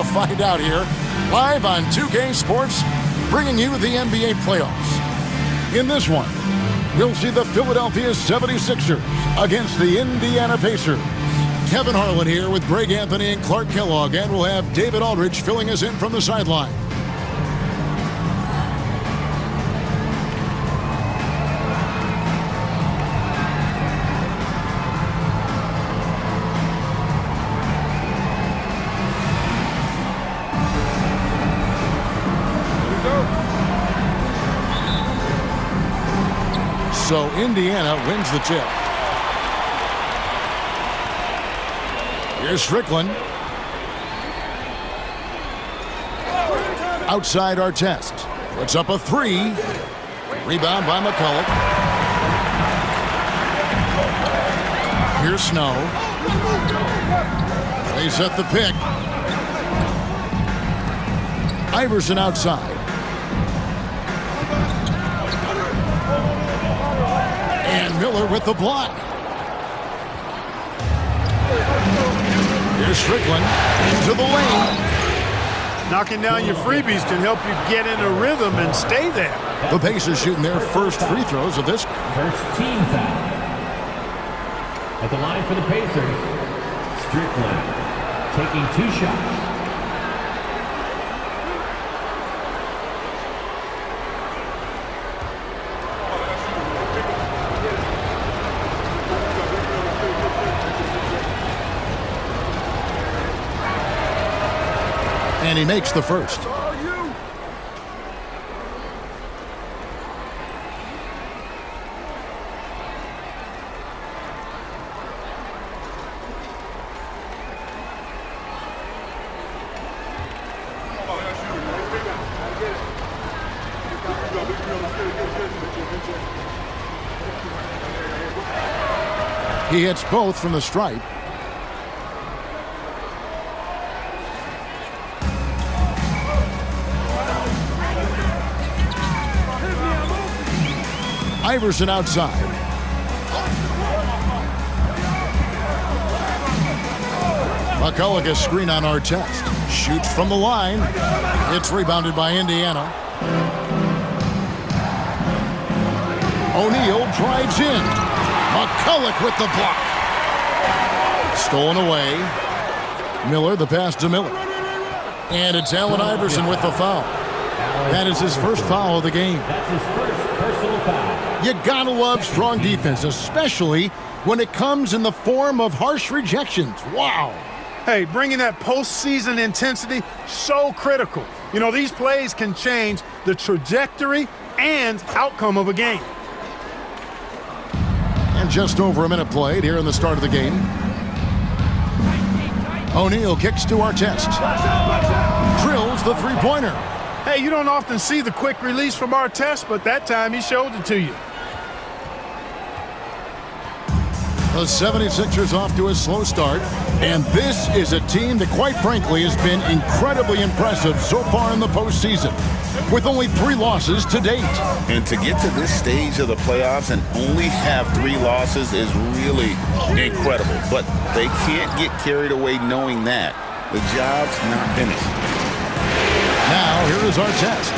to find out here, live on 2K Sports, bringing you the NBA playoffs. In this one, we'll see the Philadelphia 76ers against the Indiana Pacers. Kevin Harlan here with Greg Anthony and Clark Kellogg, and we'll have David Aldridge filling us in from the sideline. So Indiana wins the tip. Here's Strickland. Outside Artest. Puts up a three. Rebound by McCulloch. Here's Snow. They set the pick. Iverson outside. And Miller with the block. Here's Strickland into the lane. Knocking down your freebies can help you get in a rhythm and stay there. The Pacers shooting their first free throws of this. First team foul. At the line for the Pacers, Strickland taking 2 shots. And he makes the first. He hits both from the stripe. Iverson outside. McCulloch a screen on Artest. Shoots from the line. It's rebounded by Indiana. O'Neal drives in. McCulloch with the block. Stolen away. Miller, the pass to Miller. And it's Allen Iverson with the foul. That is his first foul of the game. That's his first personal foul. You gotta love strong defense, especially when it comes in the form of harsh rejections. Wow. Hey, bringing that postseason intensity, so critical. You know, these plays can change the trajectory and outcome of a game. And just over a minute played here in the start of the game. O'Neal kicks to Artest. Drills the three-pointer. Hey, you don't often see the quick release from Artest, but that time he showed it to you. The 76ers off to a slow start, and this is a team that, quite frankly, has been incredibly impressive so far in the postseason, with only 3 losses to date. And to get to this stage of the playoffs and only have 3 losses is really incredible. But they can't get carried away knowing that. The job's not finished. Now, here is Artest.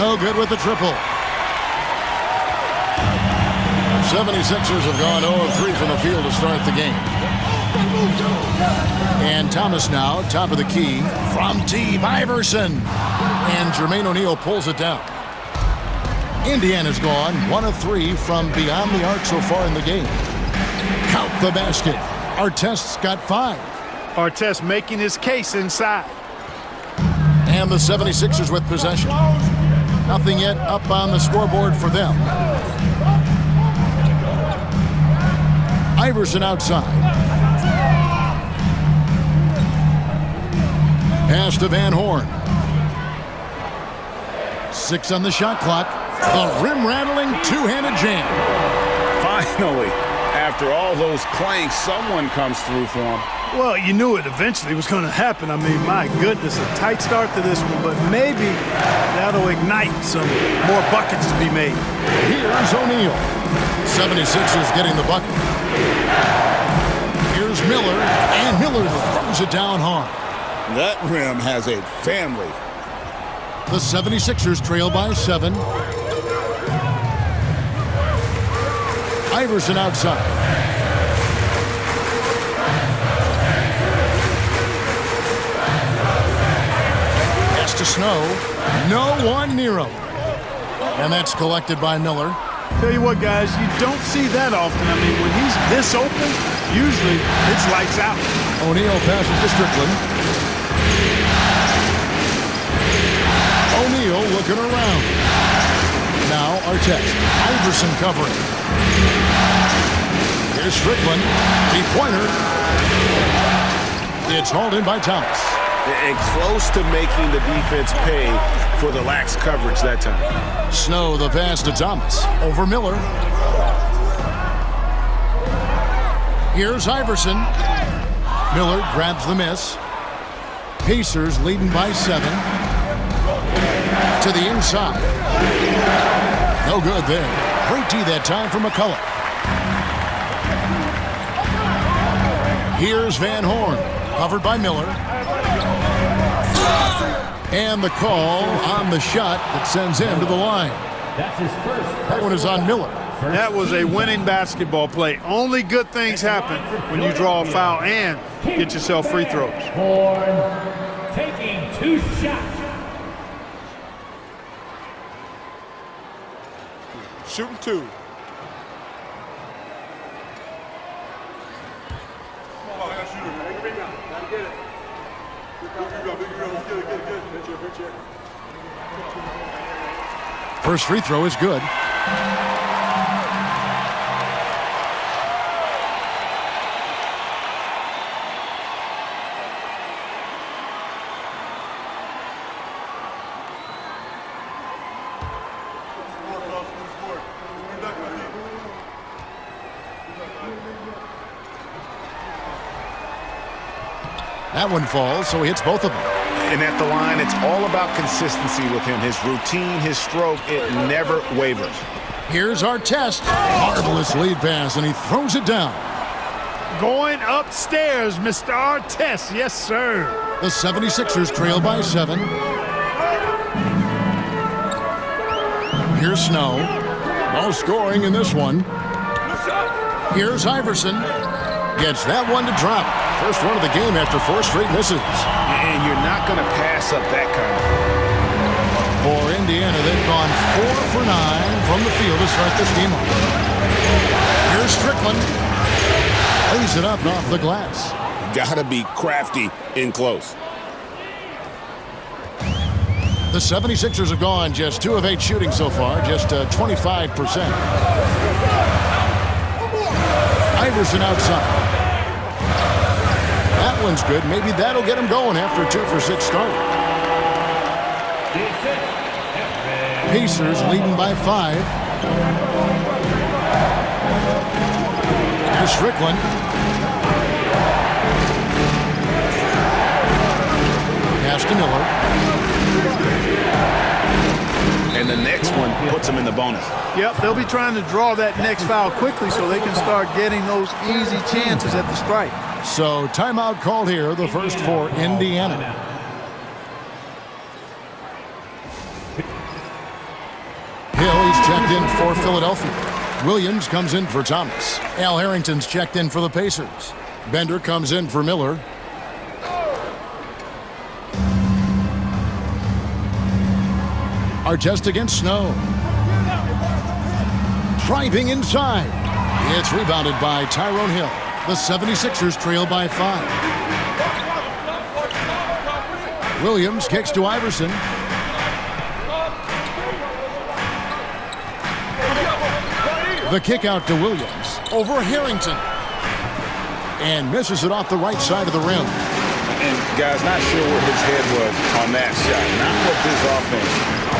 No good with the triple. 76ers have gone 0-3 from the field to start the game. And Thomas now, top of the key, from deep, Iverson. And Jermaine O'Neal pulls it down. Indiana's gone 1-3 from beyond the arc so far in the game. Count the basket. Artest's got 5. Artest making his case inside. And the 76ers with possession. Nothing yet up on the scoreboard for them. Iverson outside. Pass to Van Horn. 6 on the shot clock. The rim-rattling two-handed jam. Finally, after all those clanks, someone comes through for him. Well, you knew it eventually was going to happen. I mean, my goodness, a tight start to this one, but maybe that'll ignite some more buckets to be made. Here's O'Neal. 76ers getting the bucket. Here's Miller, and Miller throws it down hard. That rim has a family. The 76ers trail by 7. Iverson outside. Pass to Snow. No one near him. And that's collected by Miller. Tell you what, guys, you don't see that often. I mean, when he's this open, usually it's lights out. O'Neal passes to Strickland. O'Neal looking around. Now Artest. Iverson covering. Here's Strickland. Three-pointer. It's hauled in by Thomas. And close to making the defense pay for the lax coverage that time. Snow the pass to Thomas. Over Miller. Here's Iverson. Miller grabs the miss. Pacers leading by 7. To the inside. No good there. Great D that time for McCullough. Here's Van Horn. Covered by Miller. And the call on the shot that sends him to the line. That's his first. That one is on Miller. That was a winning basketball play. Only good things happen when you draw a foul and get yourself free throws. Horn taking 2 shots. Shooting 2. First free throw is good. That one falls, so he hits both of them. And at the line, it's all about consistency with him. His routine, his stroke, it never wavers. Here's Artest. Marvelous lead pass, and he throws it down. Going upstairs, Mr. Artest. Yes, sir. The 76ers trail by 7. Here's Snow. No scoring in this one. Here's Iverson. Gets that one to drop. First one of the game after 4 straight misses. And you're not going to pass up that kind of thing. For Indiana, they've gone 4 for 9 from the field to start this game off. Here's Strickland. Lays it up and off the glass. Got to be crafty in close. The 76ers have gone just 2 of 8 shooting so far, just 25%. Iverson outside. That one's good. Maybe that'll get him going after a 2 for 6 start. Pacers leading by 5. Here's Strickland. Pass to Miller. And the next one puts him in the bonus. Yep, they'll be trying to draw that next foul quickly so they can start getting those easy chances at the strike. So timeout called here, the first for Indiana. Hill, he's checked in for Philadelphia. Williams comes in for Thomas. Al Harrington's checked in for the Pacers. Bender comes in for Miller. Artest against Snow. Driving inside. It's rebounded by Tyrone Hill. The 76ers trail by 5. Williams kicks to Iverson. The kick out to Williams. Over Harrington. And misses it off the right side of the rim. And, guys, not sure where his head was on that shot. Not what this offense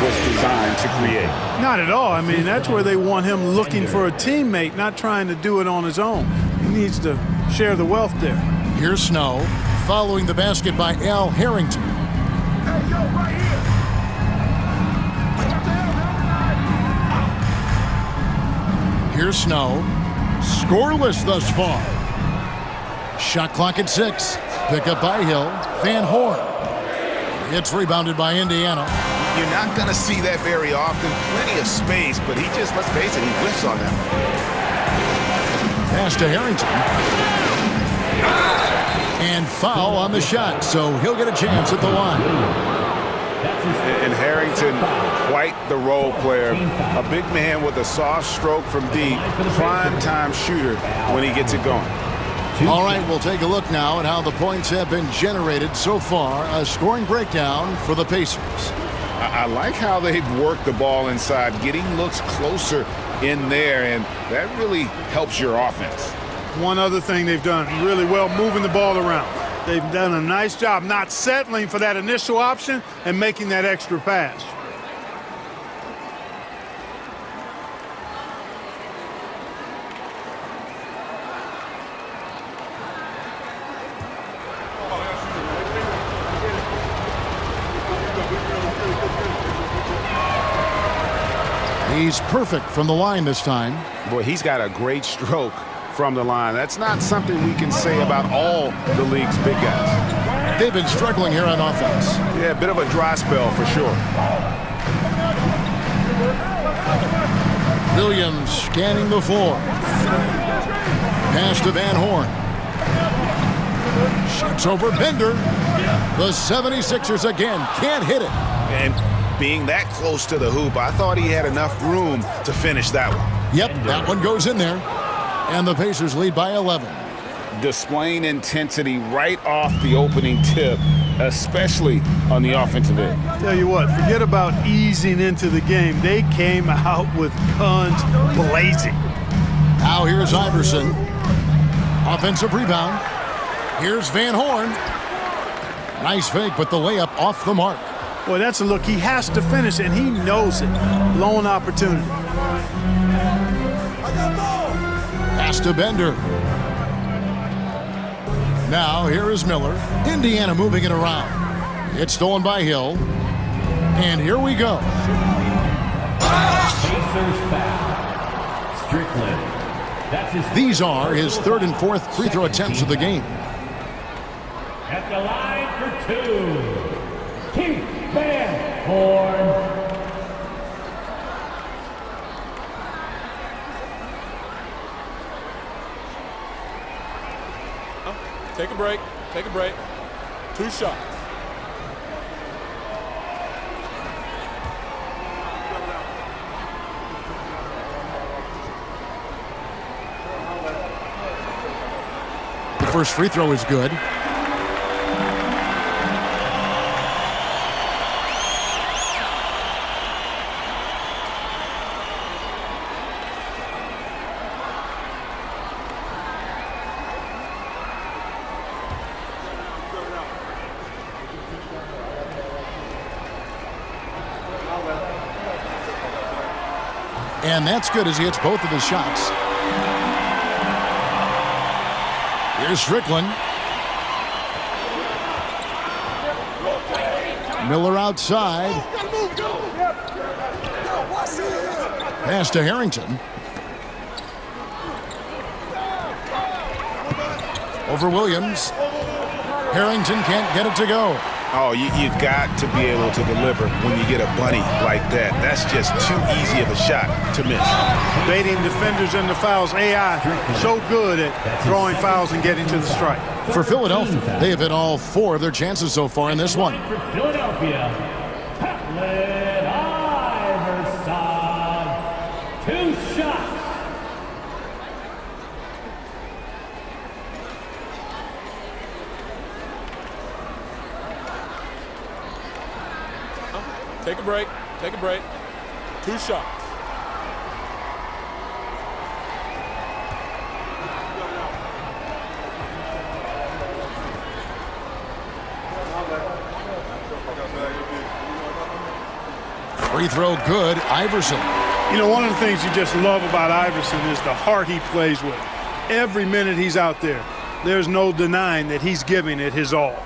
was designed to create. Not at all. I mean, that's where they want him looking for a teammate, not trying to do it on his own. He needs to share the wealth there. Here's Snow, following the basket by Al Harrington. Here's Snow, scoreless thus far. Shot clock at 6. Pick up by Hill. Van Horn. It's rebounded by Indiana. You're not going to see that very often. Plenty of space, but he just, let's face it, he whiffs on them. Pass to Harrington. And foul on the shot, so he'll get a chance at the line. And Harrington, quite the role player. A big man with a soft stroke from deep. Prime time shooter when he gets it going. All right, we'll take a look now at how the points have been generated so far. A scoring breakdown for the Pacers. I like how they've worked the ball inside, getting looks closer in there, and that really helps your offense. One other thing they've done really well, moving the ball around. They've done a nice job not settling for that initial option and making that extra pass. He's perfect from the line this time. Boy, he's got a great stroke from the line. That's not something we can say about all the league's big guys. They've been struggling here on offense. Yeah, a bit of a dry spell for sure. Williams scanning the floor. Pass to Van Horn. Shoots over Bender. The 76ers again can't hit it. And being that close to the hoop, I thought he had enough room to finish that one. Yep, that one goes in there. And the Pacers lead by 11. Displaying intensity right off the opening tip, especially on the offensive end. Tell you what, forget about easing into the game. They came out with guns blazing. Now here's Iverson. Offensive rebound. Here's Van Horn. Nice fake, but the layup off the mark. Boy, that's a look. He has to finish, and he knows it. Lone opportunity. Pass to Bender. Now here is Miller. Indiana moving it around. It's stolen by Hill. And here we go. Pacers foul. Strickland. That's his. These are his third and fourth free throw attempts of the game. At the line for two. Keith Van Horn. Take a break. Take a break. 2 shots. The first free throw is good. And that's good as he hits both of his shots. Here's Strickland. Miller outside. Pass to Harrington. Over Williams. Harrington can't get it to go. Oh, you've got to be able to deliver when you get a bunny like that. That's just too easy of a shot to miss. Baiting defenders into fouls. AI so good at drawing fouls and getting to the strike. For Philadelphia, they have hit all 4 of their chances so far in this one. For Philadelphia, Patlin Iverson. 2 shots. Take a break. Take a break. 2 shots. Free throw good, Iverson. You know, one of the things you just love about Iverson is the heart he plays with. Every minute he's out there, there's no denying that he's giving it his all.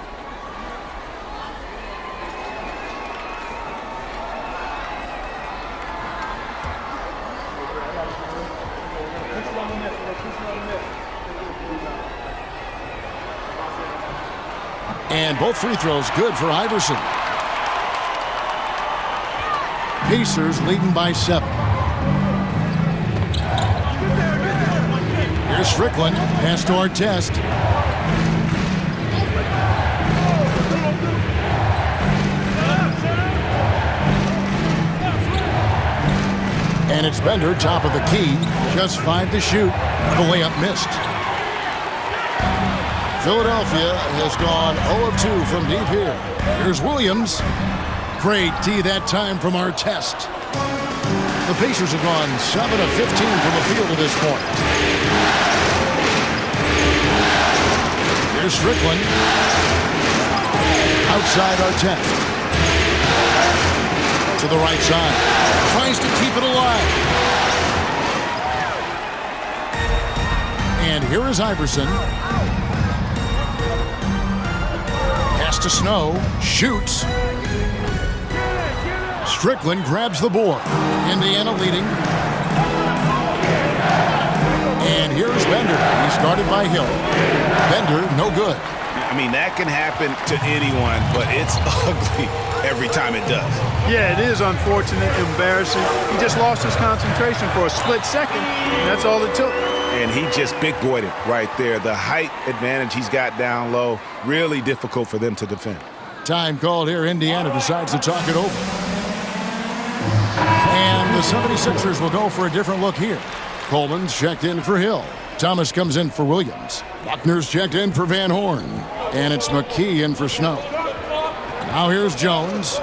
And both free throws good for Iverson. Pacers leading by 7. Here's Strickland. Pass to Artest. And it's Bender, top of the key. Just 5 to shoot. The layup missed. Philadelphia has gone 0 of 2 from deep here. Here's Williams. Great D that time from Artest. The Pacers have gone 7 of 15 from the field at this point. Here's Strickland. Outside Artest. To the right side. Tries to keep it alive. And here is Iverson. Pass to Snow. Shoots. Strickland grabs the board. Indiana leading. And here's Bender. He's guarded by Hill. Bender, no good. I mean, that can happen to anyone, but it's ugly every time it does. Yeah, it is unfortunate, embarrassing. He just lost his concentration for a split second, and that's all it took. And he just big-boyed it right there. The height advantage he's got down low, really difficult for them to defend. Time called here. Indiana decides to talk it over. And the 76ers will go for a different look here. Coleman's checked in for Hill. Thomas comes in for Williams. Buckner's checked in for Van Horn. And it's McKee in for Snow. Now here's Jones.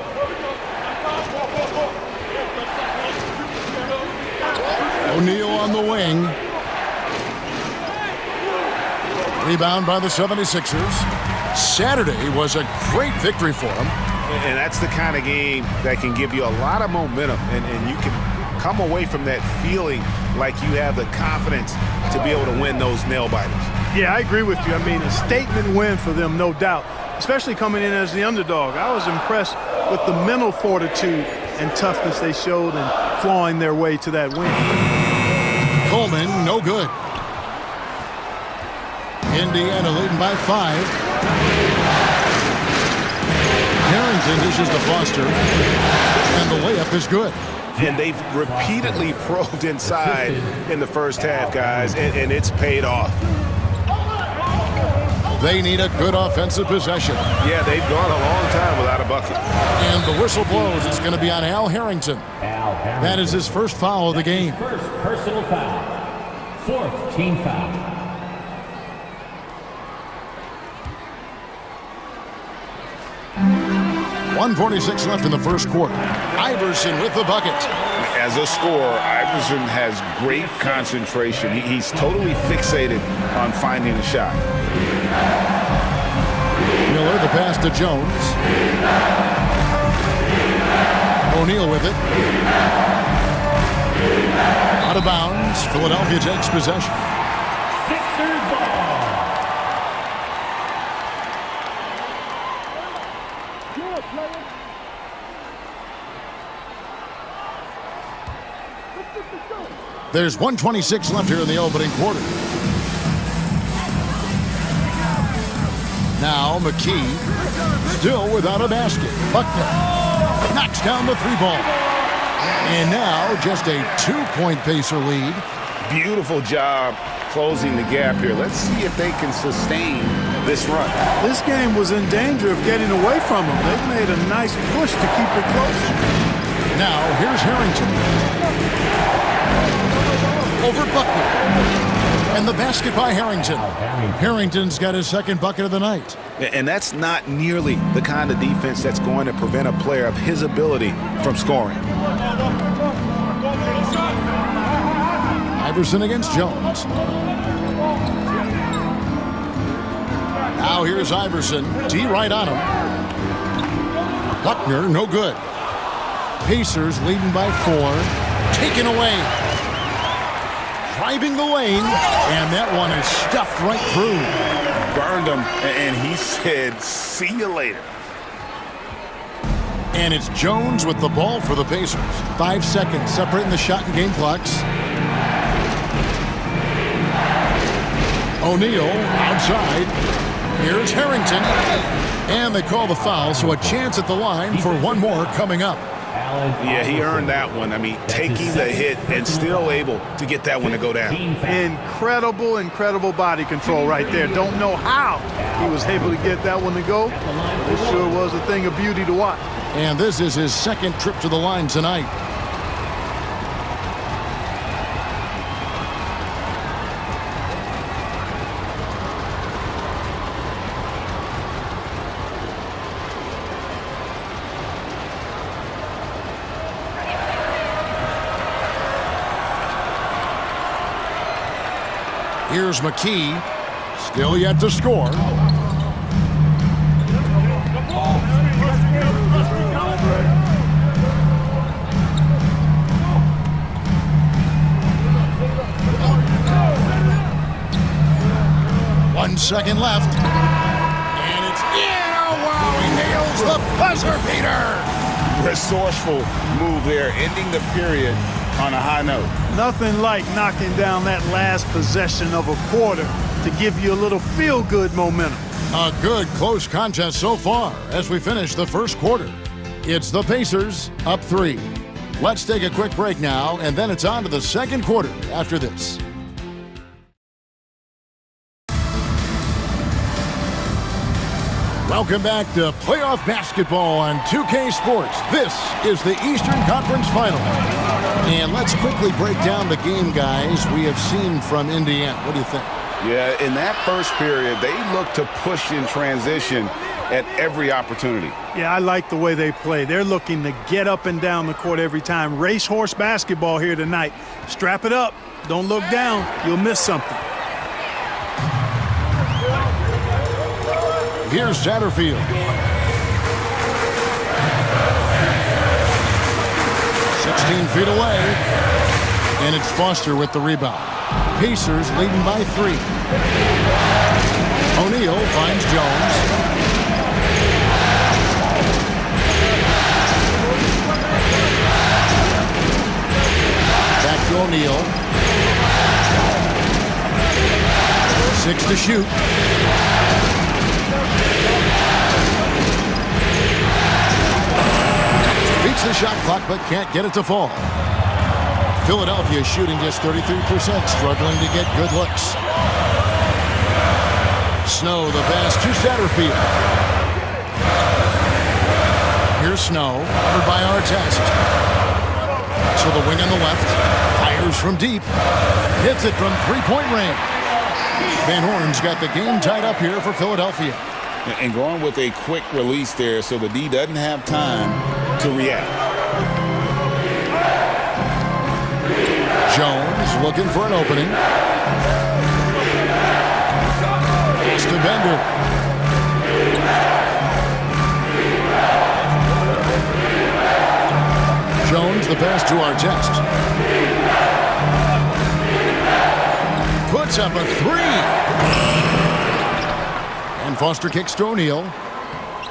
O'Neal on the wing. Rebound by the 76ers. Saturday was a great victory for them. And that's the kind of game that can give you a lot of momentum, and you can come away from that feeling like you have the confidence to be able to win those nail biters. Yeah, I agree with you. I mean, a statement win for them, no doubt, especially coming in as the underdog. I was impressed with the mental fortitude and toughness they showed in clawing their way to that win. Coleman, no good. Indiana leading by 5. Harrington dishes to Foster, and the layup is good. And they've repeatedly probed inside in the first half, guys, and it's paid off. They need a good offensive possession. Yeah, they've gone a long time without a bucket. And the whistle blows. It's going to be on Al Harrington. That is his first foul of the game. First personal foul. Fourth team foul. .146 left in the first quarter. Iverson with the bucket. As a scorer, Iverson has great concentration. He's totally fixated on finding a shot. Miller, the pass to Jones. O'Neal with it. Out of bounds. Philadelphia takes possession. Sixers ball. There's 1:26 left here in the opening quarter. Now McKee, still without a basket. Buckner knocks down the 3-ball. And now just a 2-point Pacer lead. Beautiful job closing the gap here. Let's see if they can sustain this run. This game was in danger of getting away from them. They made a nice push to keep it close. Now here's Harrington. Over Buckner. And the basket by Harrington. Harrington's got his second bucket of the night. And that's not nearly the kind of defense that's going to prevent a player of his ability from scoring. Iverson against Jones. Now here's Iverson. D right on him. Buckner, no good. Pacers leading by 4. Taken away. Driving the lane. And that one is stuffed right through. Burned him, and he said, see you later. And it's Jones with the ball for the Pacers. 5 seconds separating the shot and game clocks. O'Neal outside. Here's Harrington. And they call the foul, so a chance at the line for one more coming up. Yeah, he earned that one. I mean, taking the hit and still able to get that one to go down. Incredible, incredible body control right there. Don't know how he was able to get that one to go. It sure was a thing of beauty to watch. And this is his second trip to the line tonight. Here's McKee, still yet to score. One second left. And it's in. Oh, wow, he nails the buzzer beater. Resourceful move there, ending the period on a high note. Nothing like knocking down that last possession of a quarter to give you a little feel-good momentum. A good close contest so far as we finish the first quarter. It's the Pacers up 3. Let's take a quick break now, and then it's on to the second quarter after this. Welcome back to playoff basketball on 2K Sports. This is the Eastern Conference Final. And let's quickly break down the game, guys, we have seen from Indiana. What do you think? Yeah, in that first period, they looked to push in transition at every opportunity. Yeah, I like the way they play. They're looking to get up and down the court every time. Racehorse basketball here tonight. Strap it up. Don't look down. You'll miss something. Here's Satterfield. 16 feet away. And it's Foster with the rebound. Pacers leading by 3. O'Neal finds Jones. Back to O'Neal. 6 to shoot. Beats the shot clock, but can't get it to fall. Philadelphia shooting just 33%, struggling to get good looks. Snow, the pass to Satterfield. Here's Snow, covered by Artest. So the wing on the left, fires from deep, hits it from three-point range. Van Horn's got the game tied up here for Philadelphia. And going with a quick release there so the D doesn't have time to react. Jones looking for an opening. Pass to Bender. Jones, the pass to Artest. Puts up a 3. And Foster kicks to O'Neal.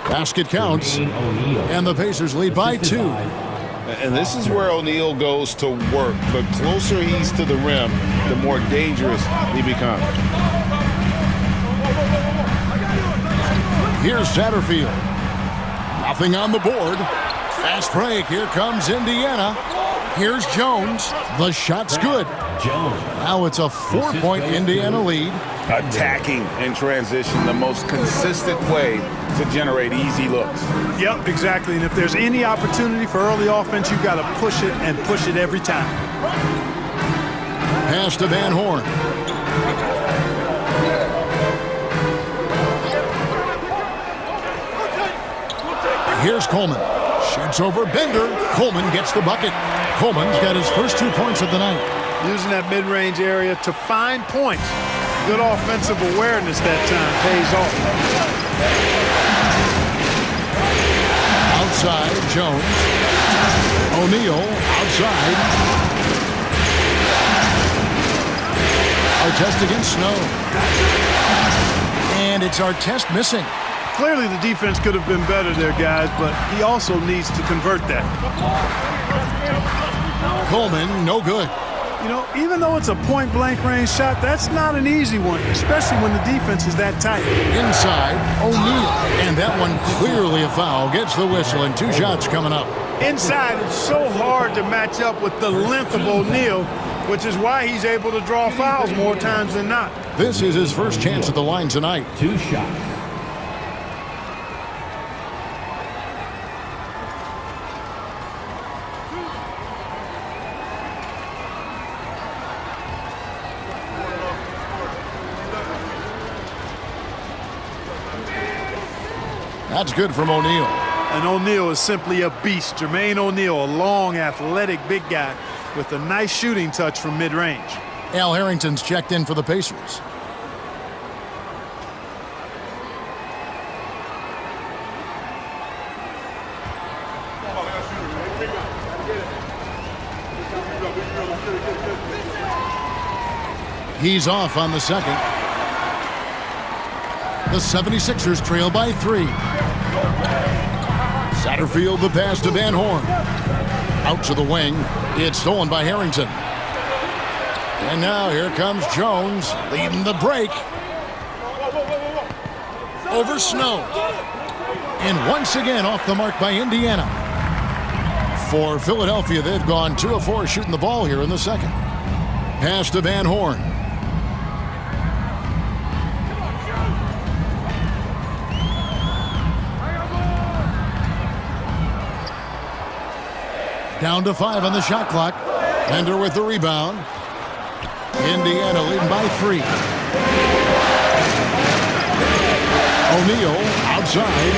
Basket counts. And the Pacers lead by 2. And this is where O'Neal goes to work. The closer he's to the rim, the more dangerous he becomes. Here's Satterfield. Nothing on the board. Fast break. Here comes Indiana. Here's Jones. The shot's good. Now it's a 4-point Indiana lead. Attacking in transition, the most consistent way to generate easy looks. Yep, exactly. And if there's any opportunity for early offense, you've got to push it and push it every time. Pass to Van Horn. Here's Coleman. Shoots over Bender. Coleman gets the bucket. Coleman's got his first 2 points of the night. Using that mid-range area to find points. Good offensive awareness that time pays off. Outside, Jones. O'Neal, outside. Artest against Snow. And it's Artest missing. Clearly the defense could have been better there, guys, but he also needs to convert that. Coleman, no good. You know, even though it's a point-blank range shot, that's not an easy one, especially when the defense is that tight. Inside, O'Neal. And that one clearly a foul. Gets the whistle, and 2 shots coming up. Inside, it's so hard to match up with the length of O'Neal, which is why he's able to draw fouls more times than not. This is his first chance at the line tonight. 2 shots. That's good from O'Neal. And O'Neal is simply a beast. Jermaine O'Neal, a long, athletic, big guy with a nice shooting touch from mid-range. Al Harrington's checked in for the Pacers. He's off on the second. The 76ers trail by 3. Satterfield the pass to Van Horn. Out to the wing. It's stolen by Harrington. And now here comes Jones leading the break. Over Snow. And once again off the mark by Indiana. For Philadelphia, they've gone 2 of 4 shooting the ball here in the second. Pass to Van Horn. Down to 5 on the shot clock. Bender with the rebound. Indiana leading by 3. O'Neal outside.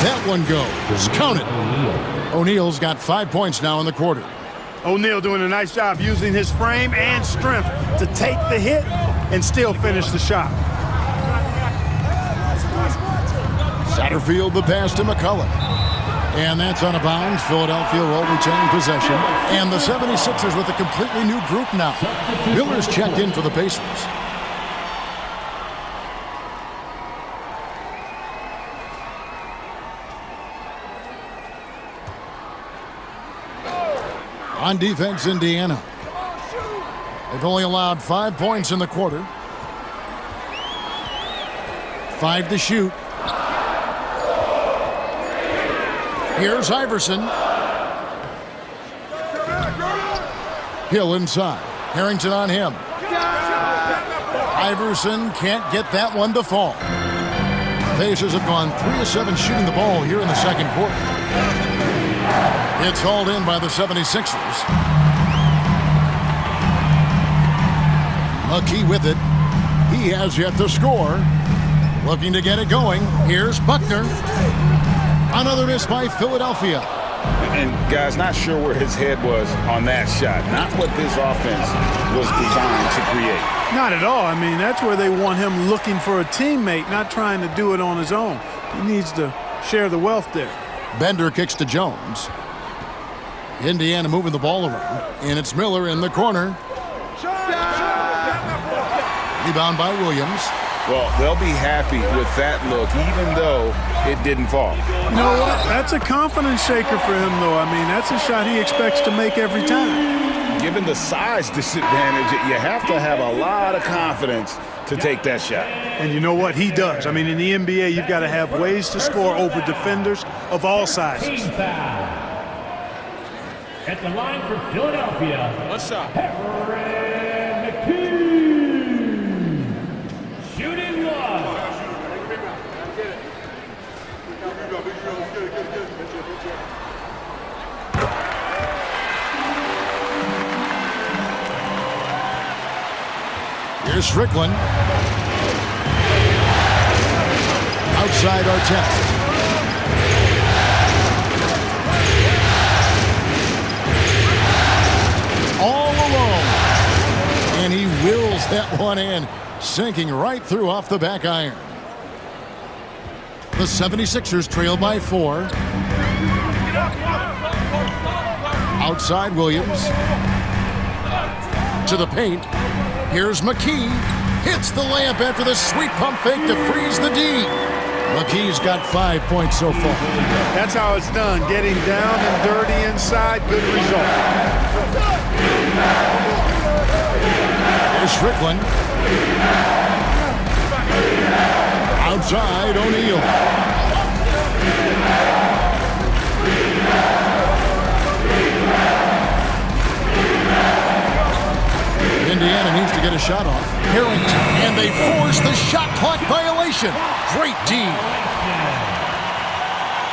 That one goes. Count it. O'Neal's got 5 points now in the quarter. O'Neal doing a nice job using his frame and strength to take the hit and still finish the shot. Satterfield the pass to McCullough. And that's on a bounds. Philadelphia will retain possession. And the 76ers with a completely new group now. Miller's checked in for the Pacers. On defense, Indiana. They've only allowed 5 points in the quarter. 5 to shoot. Here's Iverson. Hill inside. Harrington on him. Iverson can't get that one to fall. Pacers have gone 3 of 7 shooting the ball here in the second quarter. It's hauled in by the 76ers. McKee with it. He has yet to score. Looking to get it going. Here's Buckner. Another miss by Philadelphia. And guys, not sure where his head was on that shot. Not what this offense was designed to create. Not at all. I mean, that's where they want him looking for a teammate, not trying to do it on his own. He needs to share the wealth there. Bender kicks to Jones. Indiana moving the ball around. And it's Miller in the corner. Rebound by Williams. Well, they'll be happy with that look, even though it didn't fall. You know what? That's a confidence shaker for him, though. I mean, that's a shot he expects to make every time. Given the size disadvantage, you have to have a lot of confidence to take that shot. And you know what? He does. I mean, in the NBA, you've got to have ways to score over defenders of all sizes. Team foul. At the line for Philadelphia. What's up? Shooting 1. Here's Strickland. Outside Artest. All alone. And he wills that one in. Sinking right through off the back iron. The 76ers trail by 4. Outside Williams. To the paint. Here's McKee. Hits the layup after the sweet pump fake to freeze the D. McKee's got 5 points so far. That's how it's done. Getting down and dirty inside. Good result. Here's Strickland. Outside, O'Neal. Indiana needs to get a shot off. Harrington, and they force the shot clock violation. Great D.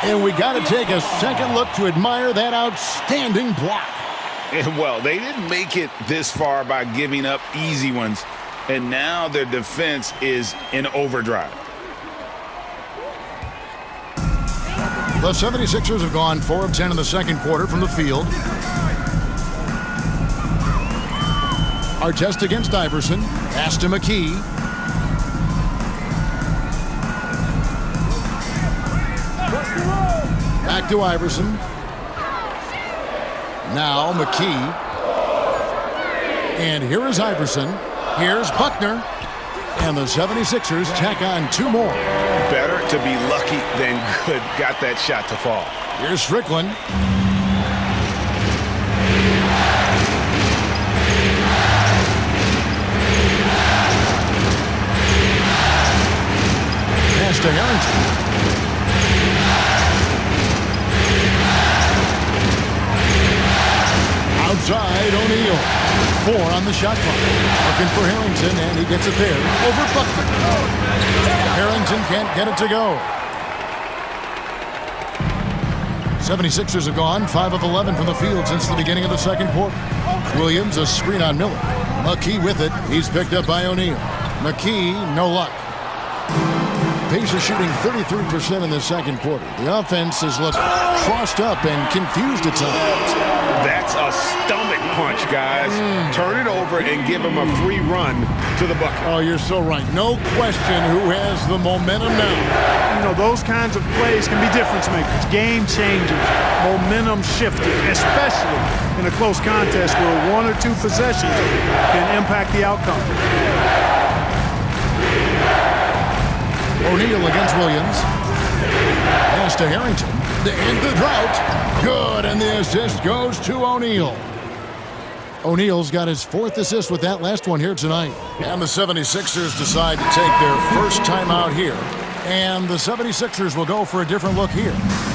And we got to take a second look to admire that outstanding block. And well, they didn't make it this far by giving up easy ones, and now their defense is in overdrive. The 76ers have gone 4 of 10 in the second quarter from the field. Artest against Iverson. Pass to McKee. Back to Iverson. Now McKee. And here is Iverson. Here's Buckner. And the 76ers tack on 2 more. Better to be lucky than good. Got that shot to fall. Here's Strickland. Pass to Harrington. Outside, O'Neal. 4 on the shot clock. Looking for Harrington, and he gets it there. Over Buckner. Harrington can't get it to go. 76ers have gone 5 of 11 from the field since the beginning of the second quarter. Williams, a screen on Miller. McKee with it. He's picked up by O'Neal. McKee, no luck. Pacers shooting 33% in the second quarter. The offense has looked crossed up and confused at times. That's a stomach punch, guys. Turn it over and give him a free run to the bucket. Oh, you're so right. No question who has the momentum now. You know, those kinds of plays can be difference makers, game changers, momentum shifters, especially in a close contest where 1 or 2 possessions can impact the outcome. O'Neal against Williams. Pass to Harrington. To end the drought. Good, and the assist goes to O'Neal. O'Neal's got his 4th assist with that last one here tonight. And the 76ers decide to take their first timeout here. And the 76ers will go for a different look here.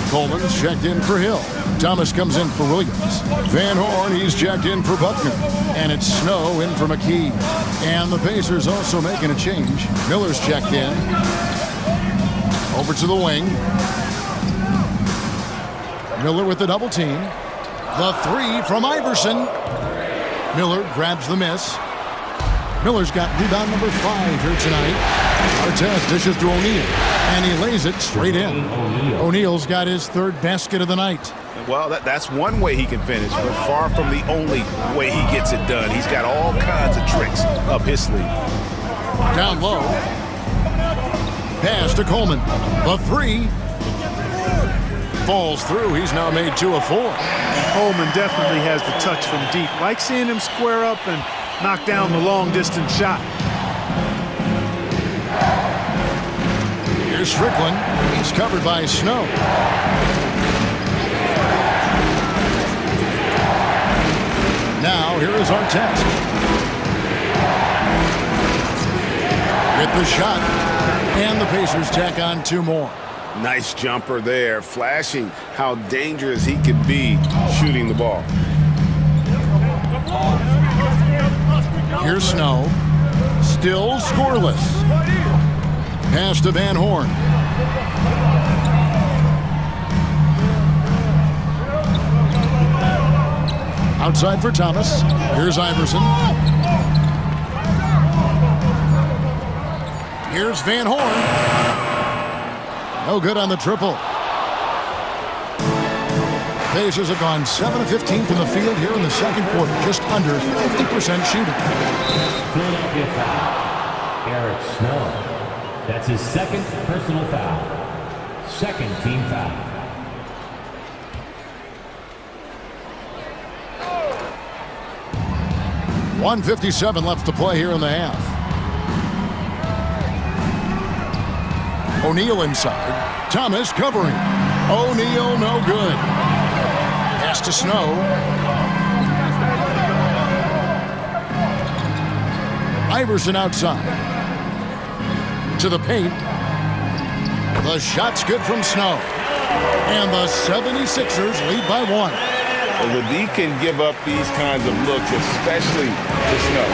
Coleman's checked in for Hill. Thomas comes in for Williams. Van Horn, he's checked in for Buckner. And it's Snow in for McKee. And the Pacers also making a change. Miller's checked in. Over to the wing. Miller with the double team. The 3 from Iverson. Miller grabs the miss. Miller's got rebound number 5 here tonight. Artest dishes to O'Neal, and he lays it straight in. O'Neal's got his 3rd basket of the night. Well, that's one way he can finish, but far from the only way he gets it done. He's got all kinds of tricks up his sleeve. Down low. Pass to Coleman. The 3. Falls through. He's now made 2 of 4. Coleman definitely has the touch from deep. Like seeing him square up and knock down the long-distance shot. Here's Strickland. He's covered by Snow. Now, here is Artest. With the shot. And the Pacers tack on 2 more. Nice jumper there, flashing how dangerous he could be shooting the ball. Here's Snow. Still scoreless. Pass to Van Horn. Outside for Thomas. Here's Iverson. Here's Van Horn. No good on the triple. Pacers have gone 7 of 15 from the field here in the second quarter. Just under 50% shooting. Philadelphia foul. Eric Snow. That's his 2nd personal foul. 2nd team foul. .157 left to play here in the half. O'Neal inside. Thomas covering. O'Neal no good. Pass to Snow. Iverson outside. To the paint. The shot's good from Snow. And the 76ers lead by 1. Well, the D can give up these kinds of looks, especially to Snow.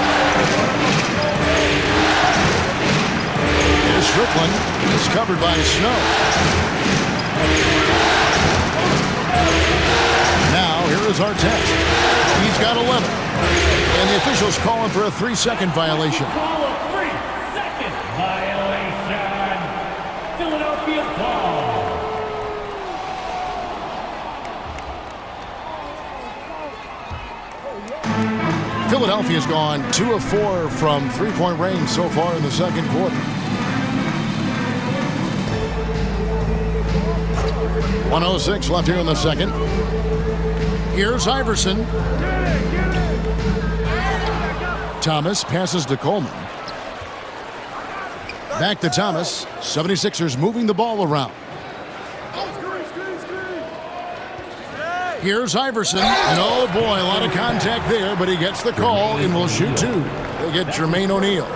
Here's Strickland. It's covered by Snow. Now, here is Artest. He's got 11. And the officials calling for a 3-second violation. Call a 3-second violation. Philadelphia ball. Philadelphia's gone 2 of 4 from three-point range so far in the second quarter. 1:06 left here in the second. Here's Iverson. Thomas passes to Coleman. Back to Thomas. 76ers moving the ball around. Here's Iverson. And oh boy, a lot of contact there, but he gets the call and will shoot 2. They get Jermaine O'Neal.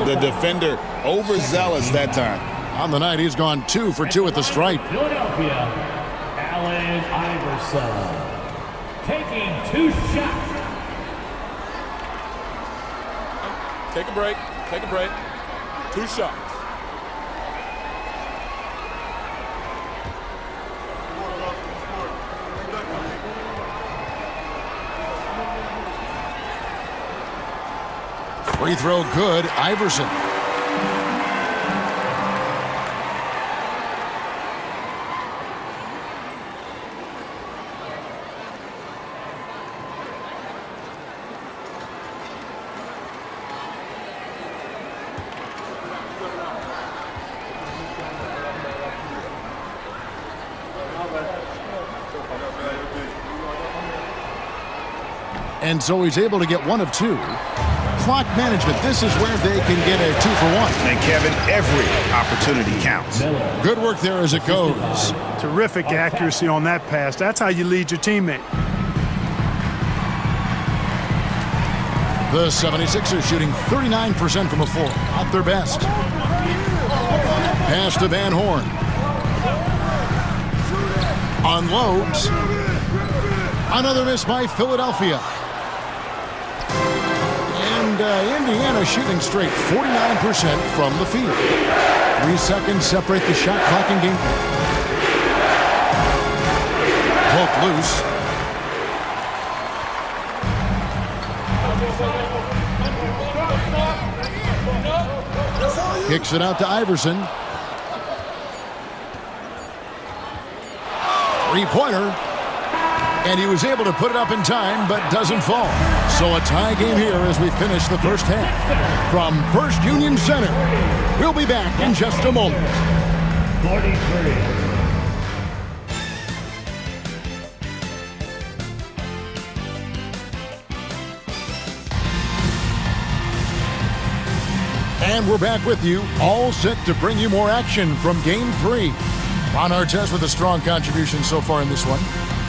The defender overzealous that time. On the night, he's gone 2 for 2 at the stripe. Philadelphia, Allen Iverson. Taking 2 shots. Take a break. Take a break. 2 shots. Free throw good, Iverson. And so he's able to get 1 of 2. Clock management, this is where they can get a 2 for 1. And Kevin, every opportunity counts. Good work there as it goes. Terrific accuracy on that pass. That's how you lead your teammate. The 76ers shooting 39% from the floor. Not their best. Pass to Van Horn. Unloads. Another miss by Philadelphia. And Indiana shooting straight 49% from the field. 3 seconds separate the shot clock and game play. Poke loose. Kicks it out to Iverson. 3-pointer. And he was able to put it up in time, but doesn't fall. So a tie game here as we finish the first half. From First Union Center, we'll be back in just a moment. 43. And we're back with you, all set to bring you more action from Game 3. Ron Artest with a strong contribution so far in this one.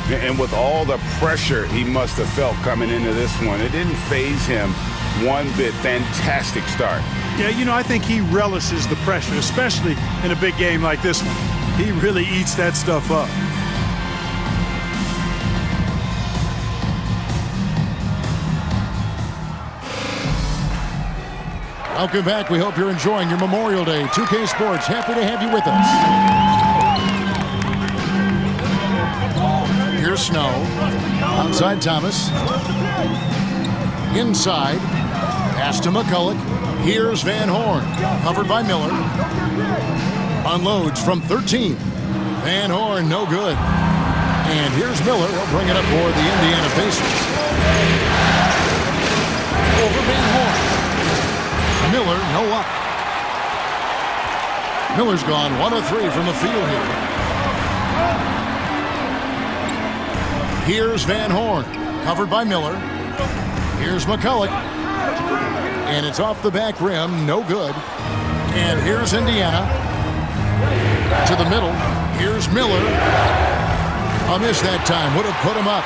And with all the pressure he must have felt coming into this one, it didn't faze him one bit. Fantastic start. Yeah, you know, I think he relishes the pressure, especially in a big game like this one. He really eats that stuff up. Welcome back. We hope you're enjoying your Memorial Day. 2K Sports, happy to have you with us. Here's Snow. Outside Thomas. Inside. Pass to McCulloch. Here's Van Horn. Covered by Miller. Unloads from 13. Van Horn, no good. And here's Miller. He'll bring it up for the Indiana Pacers. Over Van Horn. Miller, no luck. Miller's gone 1 of 3 from the field here. Here's Van Horn, covered by Miller. Here's McCulloch. And it's off the back rim, no good. And here's Indiana. To the middle. Here's Miller. A miss that time. Would have put him up.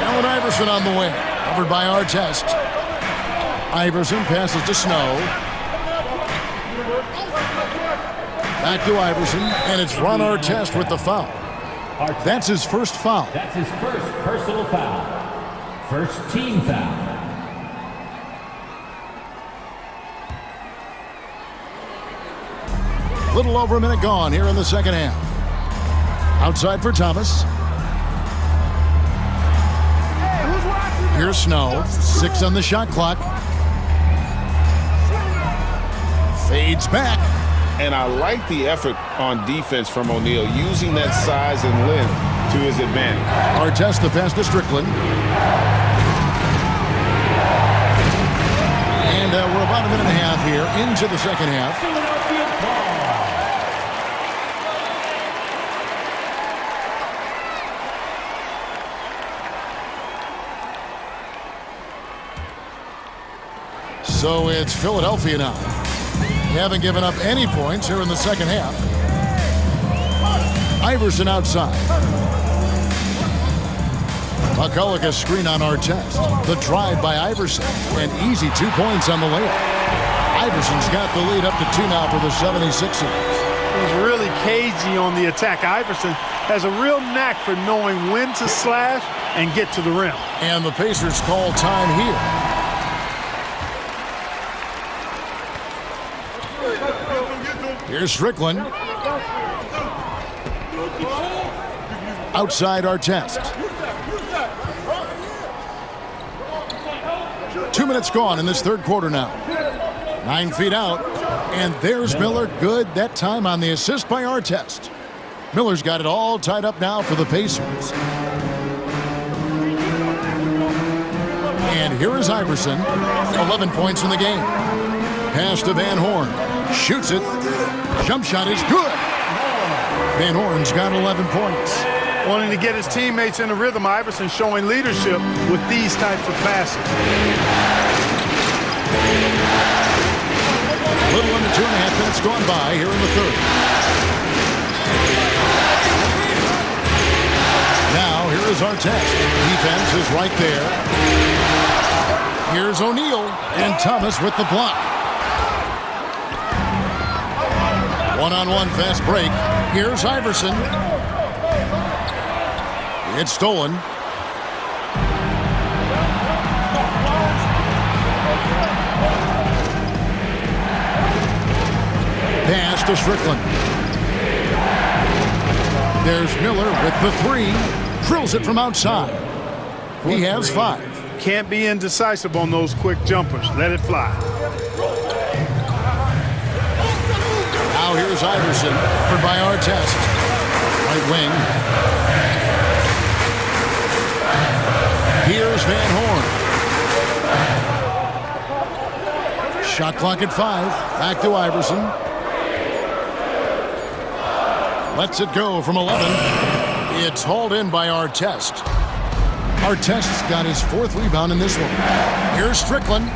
Allen Iverson on the wing. Covered by Artest. Iverson passes to Snow. Back to Iverson. And it's Ron Artest with the foul. That's his first foul. That's his first personal foul. First team foul. Little over a minute gone here in the second half. Outside for Thomas. Here's Snow. 6 on the shot clock. Fades back. And I like the effort on defense from O'Neal, using that size and length to his advantage. Artest the pass to Strickland. And we're about a minute and a half here into the second half. So it's Philadelphia now. They haven't given up any points here in the second half. Iverson outside. McCulloch a screen on Artest. The drive by Iverson. An easy 2 points on the layup. Iverson's got the lead up to 2 now for the 76ers. He's really cagey on the attack. Iverson has a real knack for knowing when to slash and get to the rim. And the Pacers call time here. Here's Strickland. Outside Artest. 2 minutes gone in this third quarter now. 9 feet out. And there's Miller. Good that time on the assist by Artest. Miller's got it all tied up now for the Pacers. And here is Iverson. 11 points in the game. Pass to Van Horn. Shoots it. Jump shot is good. Van Horn's got 11 points. Wanting to get his teammates in a rhythm, Iverson showing leadership with these types of passes. A little under 2.5 minutes gone by here in the third. Now here is Artest. Defense is right there. Here's O'Neal and Thomas with the block. One-on-one fast break. Here's Iverson. It's stolen. Pass to Strickland. There's Miller with the 3. Drills it from outside. He has 5. Can't be indecisive on those quick jumpers. Let it fly. Now here's Iverson, covered by Artest. Right wing. Here's Van Horn. Shot clock at 5. Back to Iverson. Lets it go from 11. It's hauled in by Artest. Artest's got his 4th rebound in this one. Here's Strickland.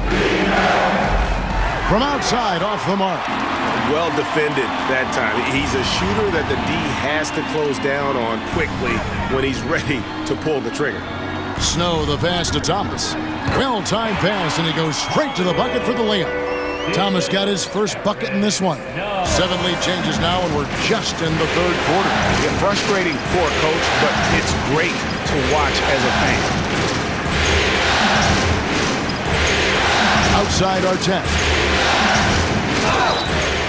From outside, off the mark. Well defended that time. He's a shooter that the D has to close down on quickly when he's ready to pull the trigger. Snow the pass to Thomas. Well-timed pass, and he goes straight to the bucket for the layup. Thomas got his first bucket in this one. 7 lead changes now, and we're just in the third quarter. Yeah, frustrating for a coach, but it's great to watch as a fan. Outside Artest.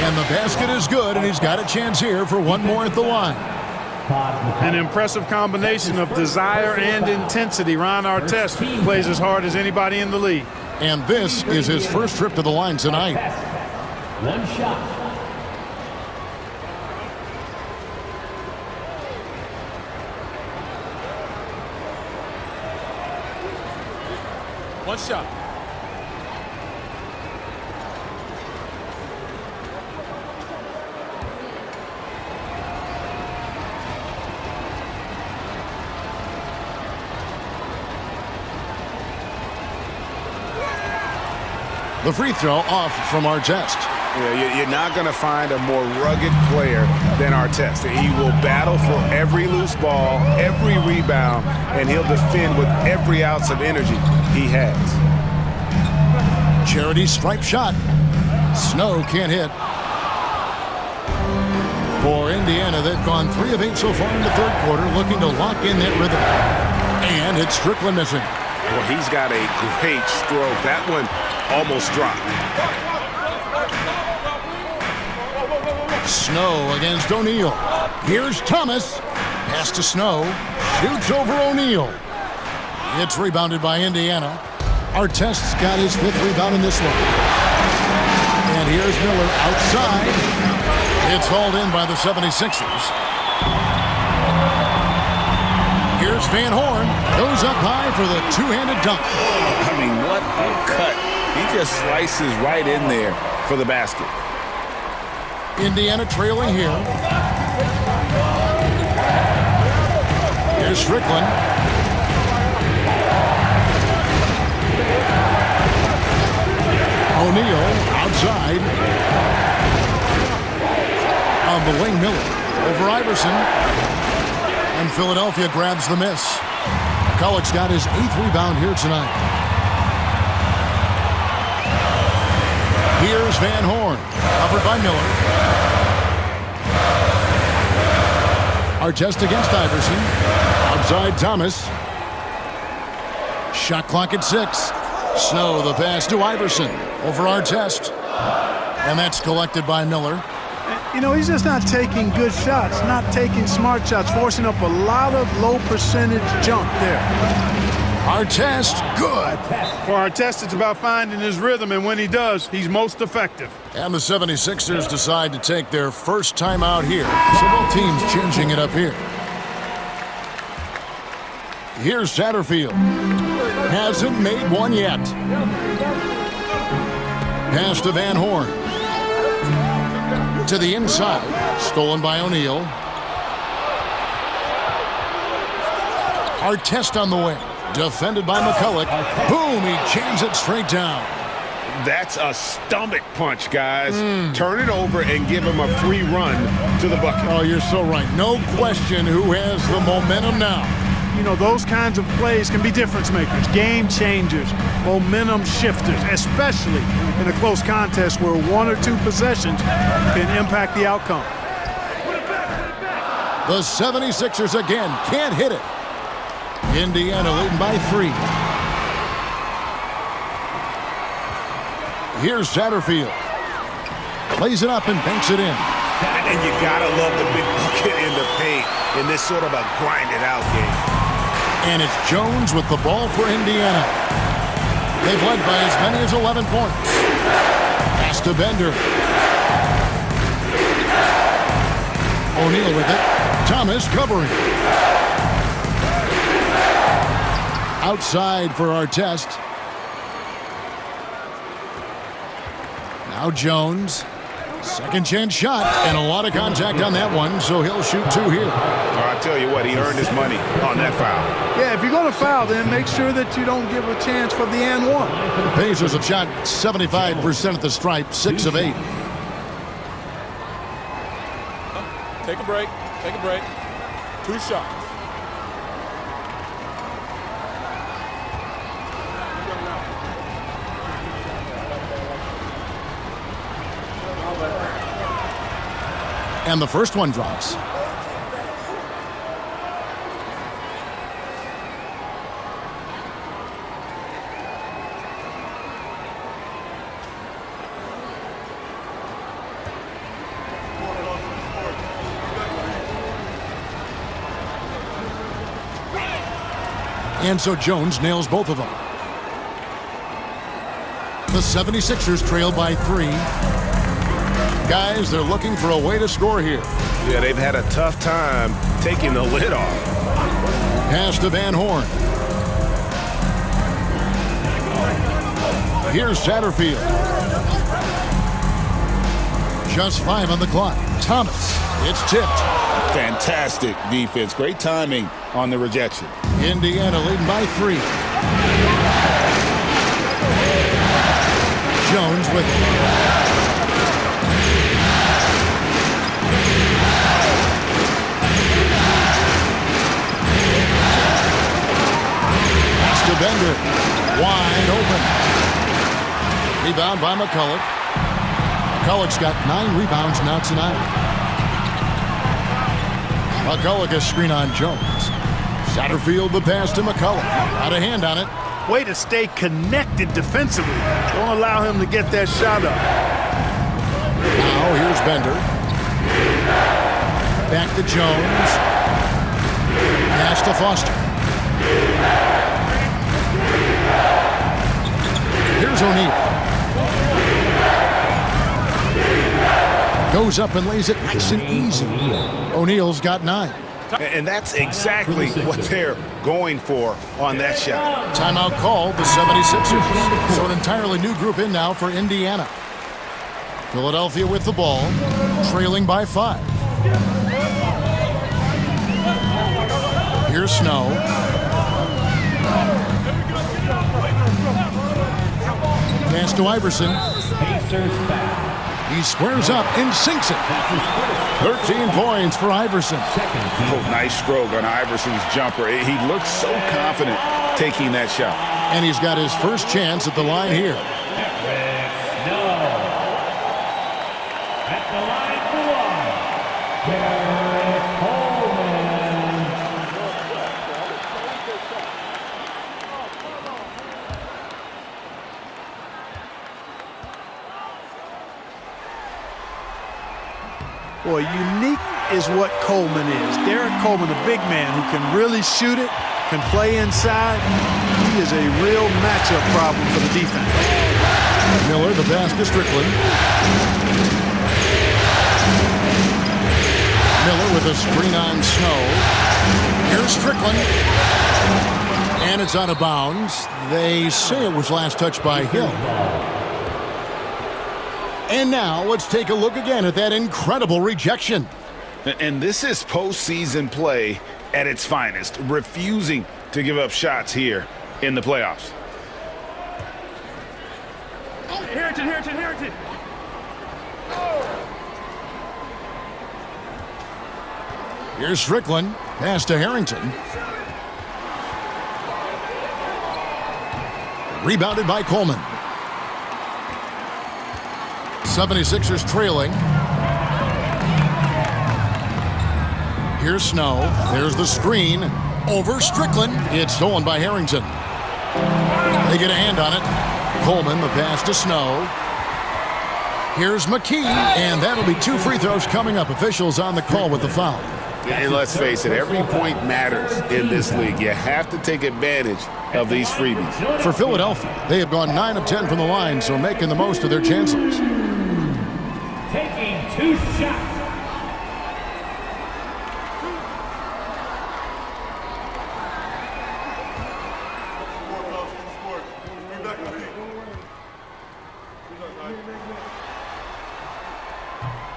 And the basket is good, and he's got a chance here for one more at the line. An impressive combination of desire and intensity. Ron Artest plays as hard as anybody in the league. And this is his first trip to the line tonight. One shot. One shot. The free throw off from Artest. Yeah, you're not going to find a more rugged player than Artest. He will battle for every loose ball, every rebound, and he'll defend with every ounce of energy he has. Charity stripe shot. Snow can't hit. For Indiana, they've gone 3 of 8 so far in the third quarter, looking to lock in that rhythm. And it's Strickland missing. Well, he's got a great stroke. That one almost dropped. Snow against O'Neal. Here's Thomas. Pass to Snow. Shoots over O'Neal. It's rebounded by Indiana. Artest's got his 5th rebound in this one. And here's Miller outside. It's hauled in by the 76ers. Here's Van Horn. Goes up high for the two-handed dunk. I mean, what a cut. He just slices right in there for the basket. Indiana trailing here. Here's Strickland. O'Neal outside. On the wing, Miller. Over Iverson. And Philadelphia grabs the miss. McCulloch's got his 8th rebound here tonight. Here's Van Horn. Covered by Miller. Artest against Iverson. Outside Thomas. Shot clock at 6. Snow the pass to Iverson. Over Artest. And that's collected by Miller. You know, he's just not taking good shots, not taking smart shots, forcing up a lot of low percentage junk there. Artest, good. For Artest, it's about finding his rhythm, and when he does, he's most effective. And the 76ers decide to take their first time out here. So both teams changing it up here. Here's Satterfield. Hasn't made one yet. Pass to Van Horn. To the inside. Stolen by O'Neal. Artest on the wing. Defended by McCulloch. Boom, he jams it straight down. That's a stomach punch, guys. Turn it over and give him a free run to the bucket. Oh, you're so right. No question who has the momentum now. You know, those kinds of plays can be difference makers, game changers, momentum shifters, especially in a close contest where 1 or 2 possessions can impact the outcome. The 76ers again can't hit it. Indiana leading by 3. Here's Satterfield. Plays it up and banks it in. And you gotta love the big bucket in the paint in this sort of a grinded-out game. And it's Jones with the ball for Indiana. They've led by as many as 11 points. Pass to Bender. O'Neal with it. Thomas covering. Outside for Artest. Now Jones. Second chance shot, and a lot of contact on that one, so he'll shoot 2 here. I tell you what, he earned his money on that foul. Yeah, if you're going to foul, then make sure that you don't give a chance for the and one. The Pacers have shot 75% at the stripe, 6 of 8. Take a break. Take a break. 2 shots. And the first one drops. And so Jones nails both of them. The 76ers trail by 3. Guys, they're looking for a way to score here. Yeah, they've had a tough time taking the lid off. Pass to Van Horn. Here's Satterfield. Just 5 on the clock. Thomas. It's tipped. Fantastic defense. Great timing on the rejection. Indiana leading by 3. Jones with it. to Bender. Wide open. Rebound by McCulloch. McCulloch's got 9 rebounds now tonight. McCulloch a screen on Jones. Satterfield the pass to McCulloch. Got a hand on it. Way to stay connected defensively. Don't allow him to get that shot up. Now here's Bender. Back to Jones. Pass to Foster. Here's O'Neal. Goes up and lays it nice and easy. O'Neal's got 9. And that's exactly what they're going for on that shot. Timeout called the 76ers. So an entirely new group in now for Indiana. Philadelphia with the ball, trailing by 5. Here's Snow. Pass to Iverson. He squares up and sinks it. 13 points for Iverson. Oh, nice stroke on Iverson's jumper. He looks so confident taking that shot. And he's got his first chance at the line here. At the line for one, Garrett Coleman. Boy, unique is what Coleman is. Derek Coleman, a big man who can really shoot it, can play inside. He is a real matchup problem for the defense. Miller, the pass to Strickland. Miller with a screen on Snow. Here's Strickland. And it's out of bounds. They say it was last touched by Hill. And now let's take a look again at that incredible rejection. And this is postseason play at its finest, refusing to give up shots here in the playoffs. Harrington. Here's Strickland. Pass to Harrington. Rebounded by Coleman. 76ers trailing. Here's Snow. There's the screen. Over Strickland. It's stolen by Harrington. They get a hand on it. Coleman, the pass to Snow. Here's McKee, and that'll be 2 free throws coming up. Officials on the call with the foul. And let's face it, every point matters in this league. You have to take advantage of these freebies. For Philadelphia, they have gone 9 of 10 from the line, so making the most of their chances. Taking 2 shots.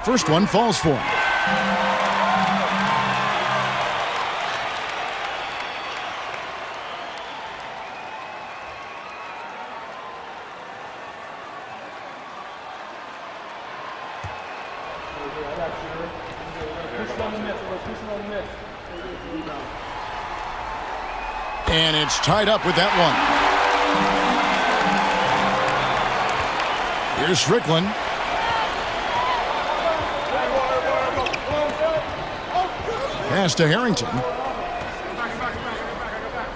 First one falls for him. And it's tied up with that one. Here's Strickland. Pass to Harrington.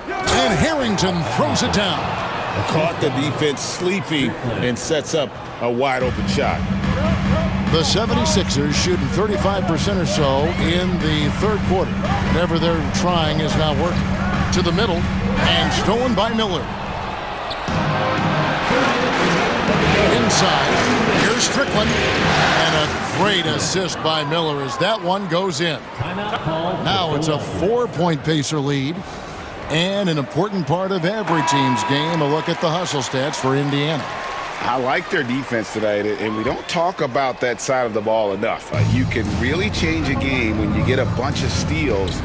And Harrington throws it down. Caught the defense sleeping and sets up a wide open shot. The 76ers shooting 35% or so in the third quarter. Whatever they're trying is not working. To the middle, and stolen by Miller. Inside, here's Strickland. And a great assist by Miller as that one goes in. Now it's a 4-point Pacer lead. And an important part of every team's game, a look at the hustle stats for Indiana. I like their defense tonight, and we don't talk about that side of the ball enough. You can really change a game when you get a bunch of steals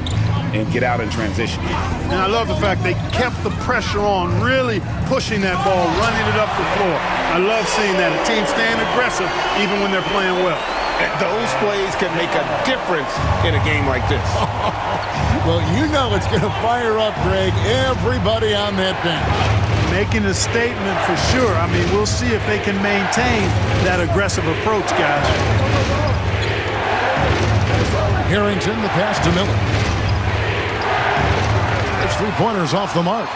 and get out in transition. And I love the fact they kept the pressure on, really pushing that ball, running it up the floor. I love seeing that. A team staying aggressive even when they're playing well. And those plays can make a difference in a game like this. Well, you know it's going to fire up, Greg, everybody on that bench. Making a statement for sure. I mean, we'll see if they can maintain that aggressive approach, guys. Harrington, the pass to Miller. It's 3-pointers off the mark.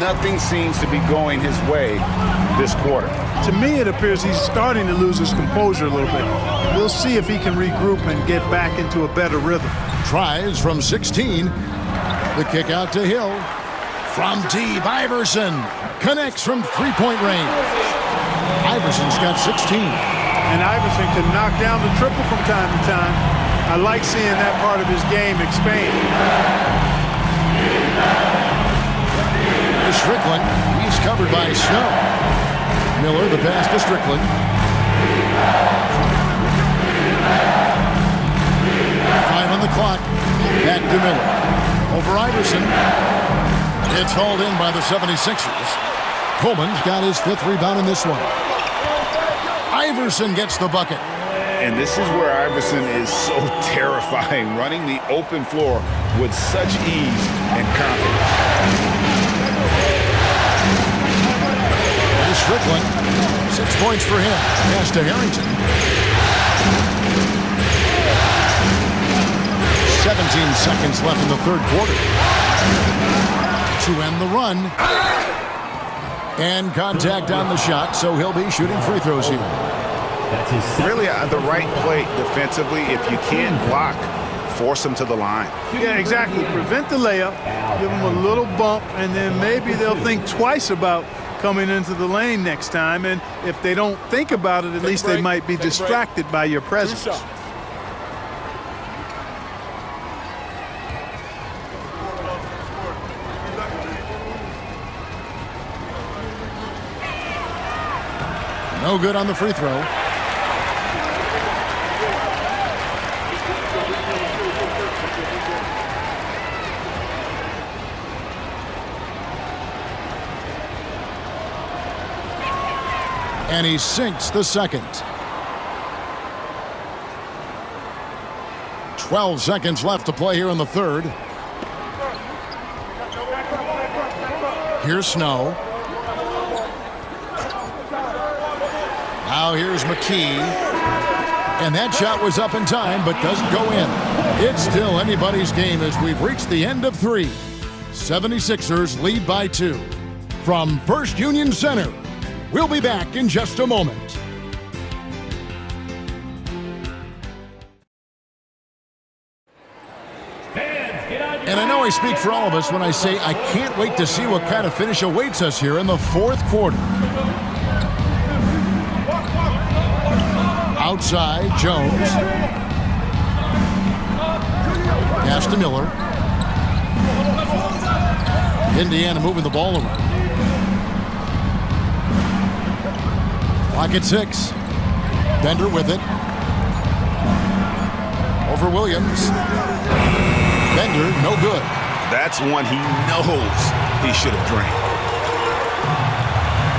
Nothing seems to be going his way this quarter. To me, it appears he's starting to lose his composure a little bit. We'll see if he can regroup and get back into a better rhythm. Tries from 16. The kick out to Hill. From deep, Iverson connects from three-point range. Iverson's got 16. And Iverson can knock down the triple from time to time. I like seeing that part of his game expand. Here's Strickland. He's covered by Snow. Miller, the pass to Strickland. Five on the clock. Back to Miller. Over Iverson. It's hauled in by the 76ers. Coleman's got his 5th rebound in this one. Iverson gets the bucket. And this is where Iverson is so terrifying, running the open floor with such ease and confidence. Here's Strickland. 6 points for him. Pass to Harrington. 17 seconds left in the third quarter. To end the run. And contact on the shot, so he'll be shooting free throws here. That's his Really the right play defensively. If you can't block, force him to the line. Yeah, exactly. Prevent the layup, give them a little bump, and then maybe they'll think twice about coming into the lane next time. And if they don't think about it, at least they might be distracted by your presence. No good on the free throw. And he sinks the second. 12 seconds left to play here in the third. Here's Snow. Now here's McKee. And that shot was up in time, but doesn't go in. It's still anybody's game as we've reached the end of 3. 76ers lead by 2. From First Union Center, we'll be back in just a moment. And I know I speak for all of us when I say I can't wait to see what kind of finish awaits us here in the fourth quarter. Outside, Jones. Pass to Miller. Indiana moving the ball around. Clock at 6. Bender with it. Over Williams. Bender, no good. That's one he knows he should have drained.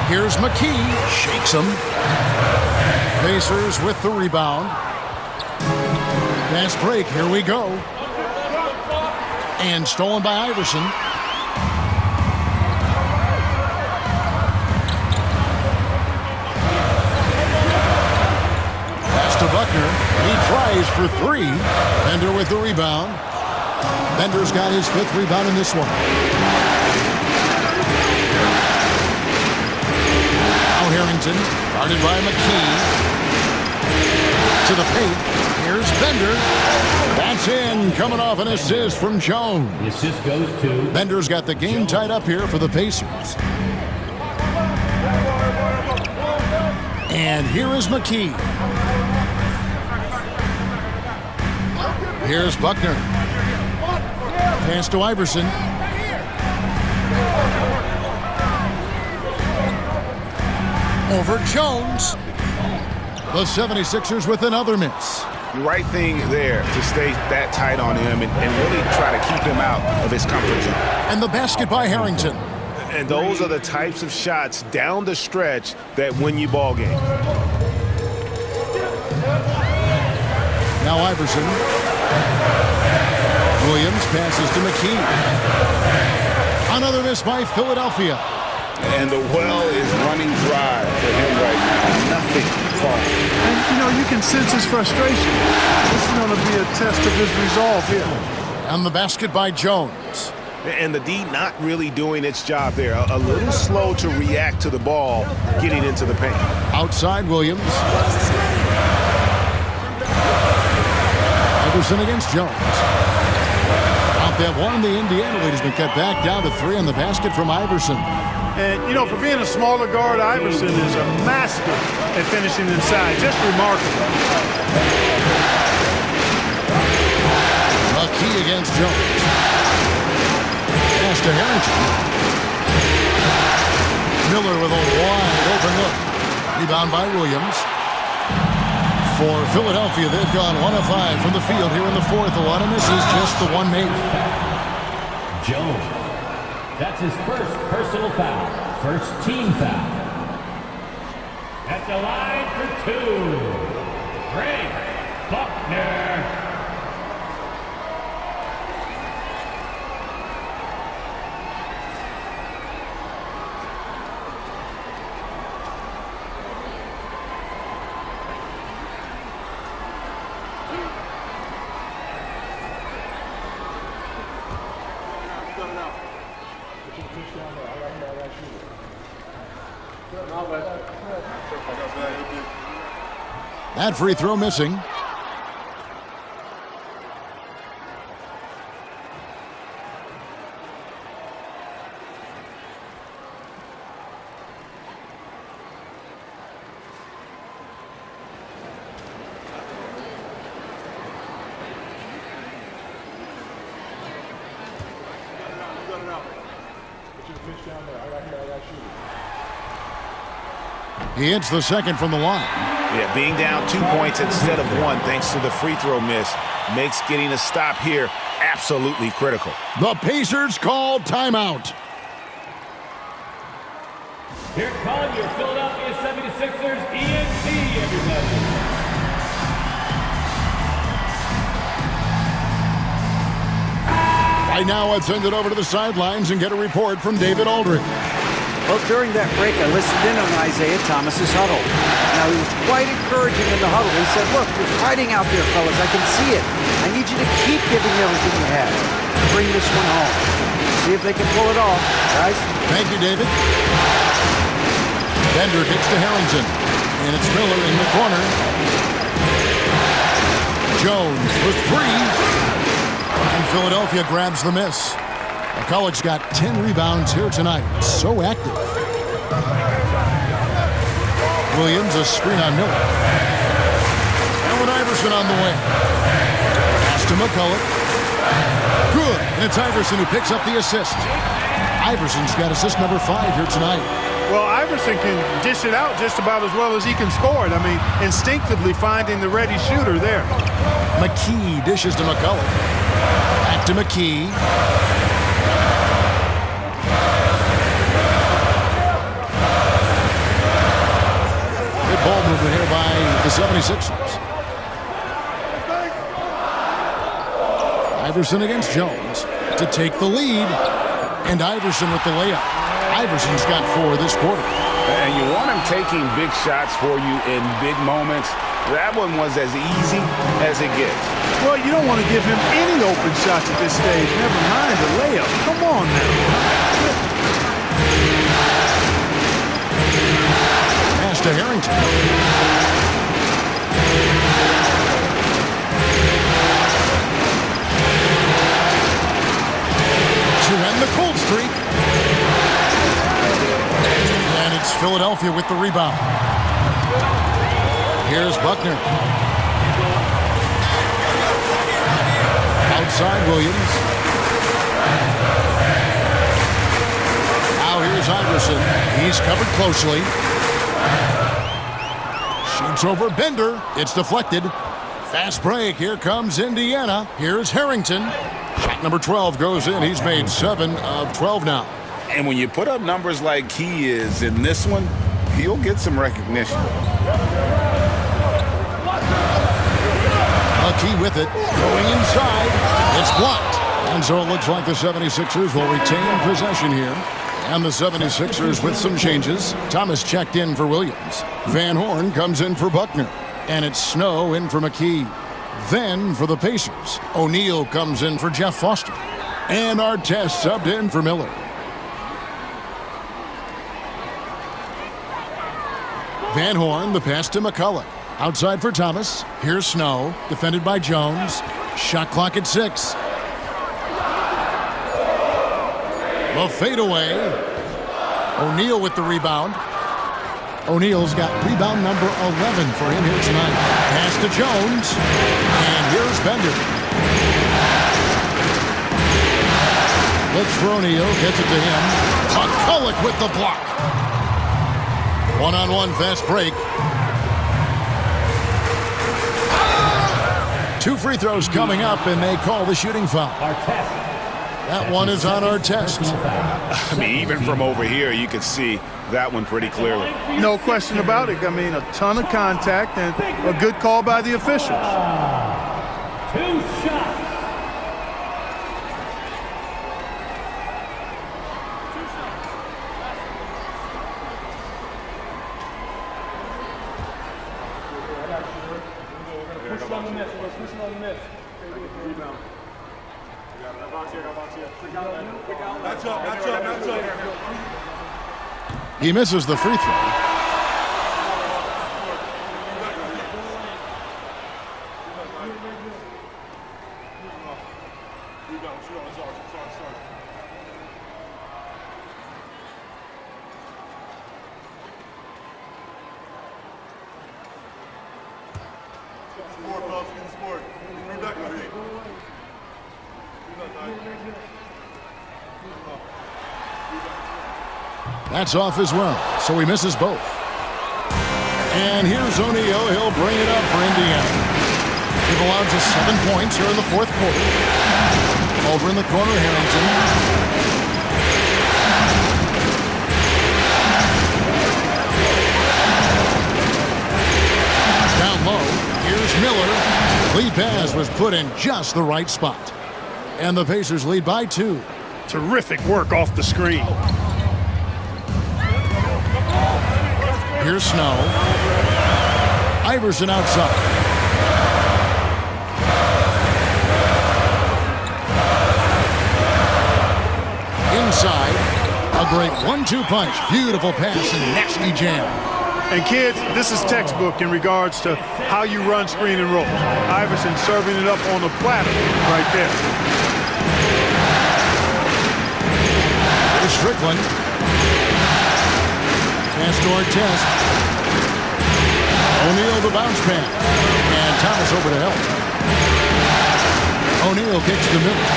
Here's McKee. Shakes him. Pacers with the rebound. Fast break. Here we go. And stolen by Iverson. Pass to Buckner. He tries for 3. Bender with the rebound. Bender's got his 5th rebound in this one. Now Harrington, guarded by McKee. To the paint. Here's Bender. That's in, coming off an assist from Jones. The assist goes to Bender's got the game tied up here for the Pacers. And here is McKee. Here's Buckner. Pass to Iverson. Over Jones. The 76ers with another miss. The right thing there to stay that tight on him and really try to keep him out of his comfort zone. And the basket by Harrington. And those are the types of shots down the stretch that win you ball games. Now Iverson. Williams passes to McKee. Another miss by Philadelphia. And the well is running dry for him right now. Nothing falling. And, you know, you can sense his frustration. This is going to be a test of his resolve here. And the basket by Jones. And the D not really doing its job there. A little slow to react to the ball getting into the paint. Outside Williams. Iverson against Jones. Out that one, the Indiana lead has been cut back down to 3 on the basket from Iverson. And, you know, for being a smaller guard, Iverson is a master at finishing inside. Just remarkable. McKee against Jones. Pass to Harrington. Miller with a wide open look. Rebound by Williams. For Philadelphia, they've gone 1 of 5 from the field here in the fourth. A lot of misses, just the one made. Jones. That's his first personal foul. First team foul. At the line for 2. Greg Buckner. That free throw missing. He hits the second from the line. Yeah, being down 2 points instead of 1 thanks to the free throw miss makes getting a stop here absolutely critical. The Pacers call timeout. Here come your Philadelphia 76ers ENT, everybody. Right now, I'd send it over to the sidelines and get a report from David Aldridge. Well, during that break, I listened in on Isaiah Thomas's huddle. Now, he was quite encouraging in the huddle. He said, look, you're fighting out there, fellas. I can see it. I need you to keep giving everything you have. Bring this one home. See if they can pull it off, guys. Thank you, David. Bender kicks to Harrington. And it's Miller in the corner. Jones for 3. And Philadelphia grabs the miss. McCulloch's got 10 rebounds here tonight. So active. Williams, a screen on Miller. Allen Iverson on the way. Pass to McCulloch. Good. And it's Iverson who picks up the assist. Iverson's got assist number 5 here tonight. Well, Iverson can dish it out just about as well as he can score it. I mean, instinctively finding the ready shooter there. McKee dishes to McCulloch. Back to McKee. Ball movement here by the 76ers. Iverson against Jones to take the lead. And Iverson with the layup. Iverson's got 4 this quarter. And you want him taking big shots for you in big moments. That one was as easy as it gets. Well, you don't want to give him any open shots at this stage. Never mind the layup. Come on now. To Harrington. To end the cold streak. And it's Philadelphia with the rebound. Here's Buckner. Outside Williams. Now here's Iverson. He's covered closely. Shoots over Bender. It's deflected. Fast break. Here comes Indiana. Here's Harrington. Shot number 12 goes in. He's made 7 of 12 now. And when you put up numbers like he is in this one, he'll get some recognition. McKee with it, going inside. It's blocked. And so it looks like the 76ers will retain possession here. And the 76ers with some changes. Thomas checked in for Williams. Van Horn comes in for Buckner. And it's Snow in for McKee. Then for the Pacers, O'Neal comes in for Jeff Foster. And Artest subbed in for Miller. Van Horn, the pass to McCullough. Outside for Thomas. Here's Snow, defended by Jones. Shot clock at 6. The fadeaway. O'Neal with the rebound. O'Neal's got rebound number 11 for him here tonight. Pass to Jones. And here's Bender. Looks for O'Neal, gets it to him. McCullough with the block. One-on-one fast break. 2 free throws coming up, and they call the shooting foul. That one is on Artest. I mean, even from over here, you can see that one pretty clearly. No question about it. I mean, a ton of contact and a good call by the officials. 2 shots. He misses the free throw. That's off as well, so he misses both. And here's O'Neal. He'll bring it up for Indiana. They've allowed just 7 points here in the 4th quarter. Over in the corner, Harrington. Down low, here's Miller. Lead pass was put in just the right spot. And the Pacers lead by 2. Terrific work off the screen. Here's Snow. Iverson outside. Inside. A great 1-2 punch. Beautiful pass and nasty jam. And kids, this is textbook in regards to how you run screen and roll. Iverson serving it up on a platter right there. Here's Strickland. Pass to Artest. O'Neal the bounce pass. And Thomas over to help. O'Neal kicks to Miller.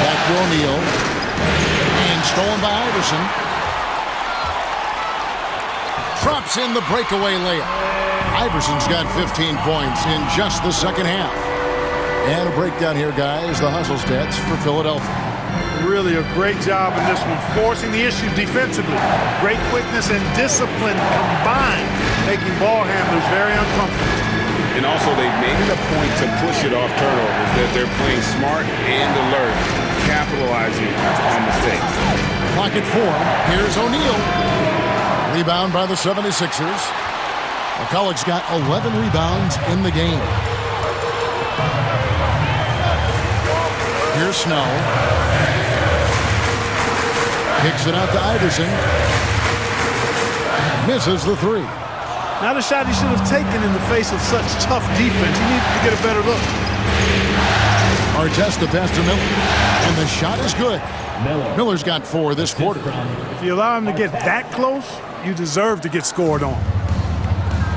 Back to O'Neal. And stolen by Iverson. Drops in the breakaway layup. Iverson's got 15 points in just the second half. And a breakdown here, guys. The hustle stats for Philadelphia. Really a great job in this one, forcing the issue defensively. Great quickness and discipline combined, making ball handlers very uncomfortable. And also, they've made it a point to push it off turnovers, that they're playing smart and alert, capitalizing on mistakes. Clock at 4. Here's O'Neal. Rebound by the 76ers. McCullough's got 11 rebounds in the game. Here's Snow. Kicks it out to Iverson. Misses the 3. Not a shot he should have taken in the face of such tough defense. He needed to get a better look. Artest to pass to Miller. And the shot is good. Miller's got 4 this quarter. If you allow him to get that close, you deserve to get scored on.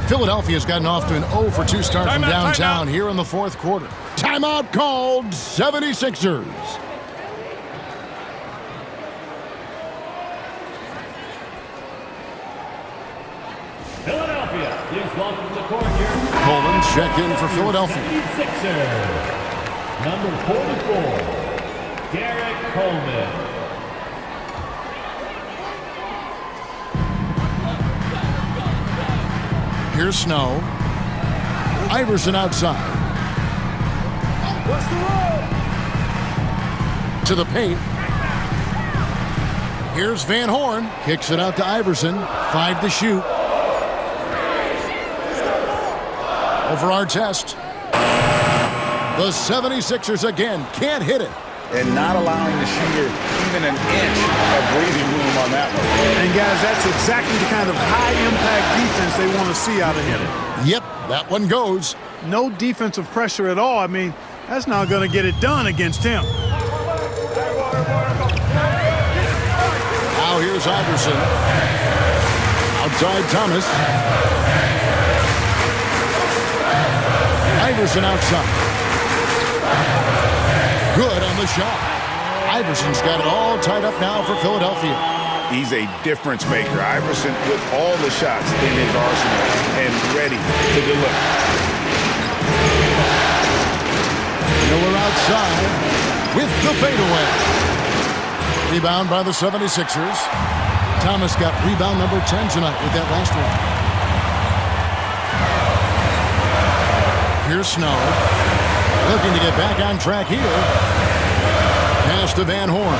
Philadelphia's gotten off to an 0 for 2 start from downtown here in the 4th quarter. Timeout called, 76ers. Philadelphia is welcome to the court here. Coleman check in for Philadelphia. 76ers. Number 44, Derek Coleman. Here's Snow. Iverson outside. To the paint. Here's Van Horn. Kicks it out to Iverson. 5 to shoot. Over Artest. The 76ers again can't hit it. And not allowing the shooter even an inch of breathing room on that one. And, guys, that's exactly the kind of high-impact defense they want to see out of him. Yep, that one goes. No defensive pressure at all. I mean, that's not going to get it done against him. Now here's Iverson. Outside Thomas. Iverson outside. Good on the shot. Iverson's got it all tied up now for Philadelphia. He's a difference maker. Iverson with all the shots in his arsenal and ready to deliver. Miller outside with the fadeaway. Rebound by the 76ers. Thomas got rebound number 10 tonight with that last one. Here's Snow. Looking to get back on track here. Pass to Van Horn.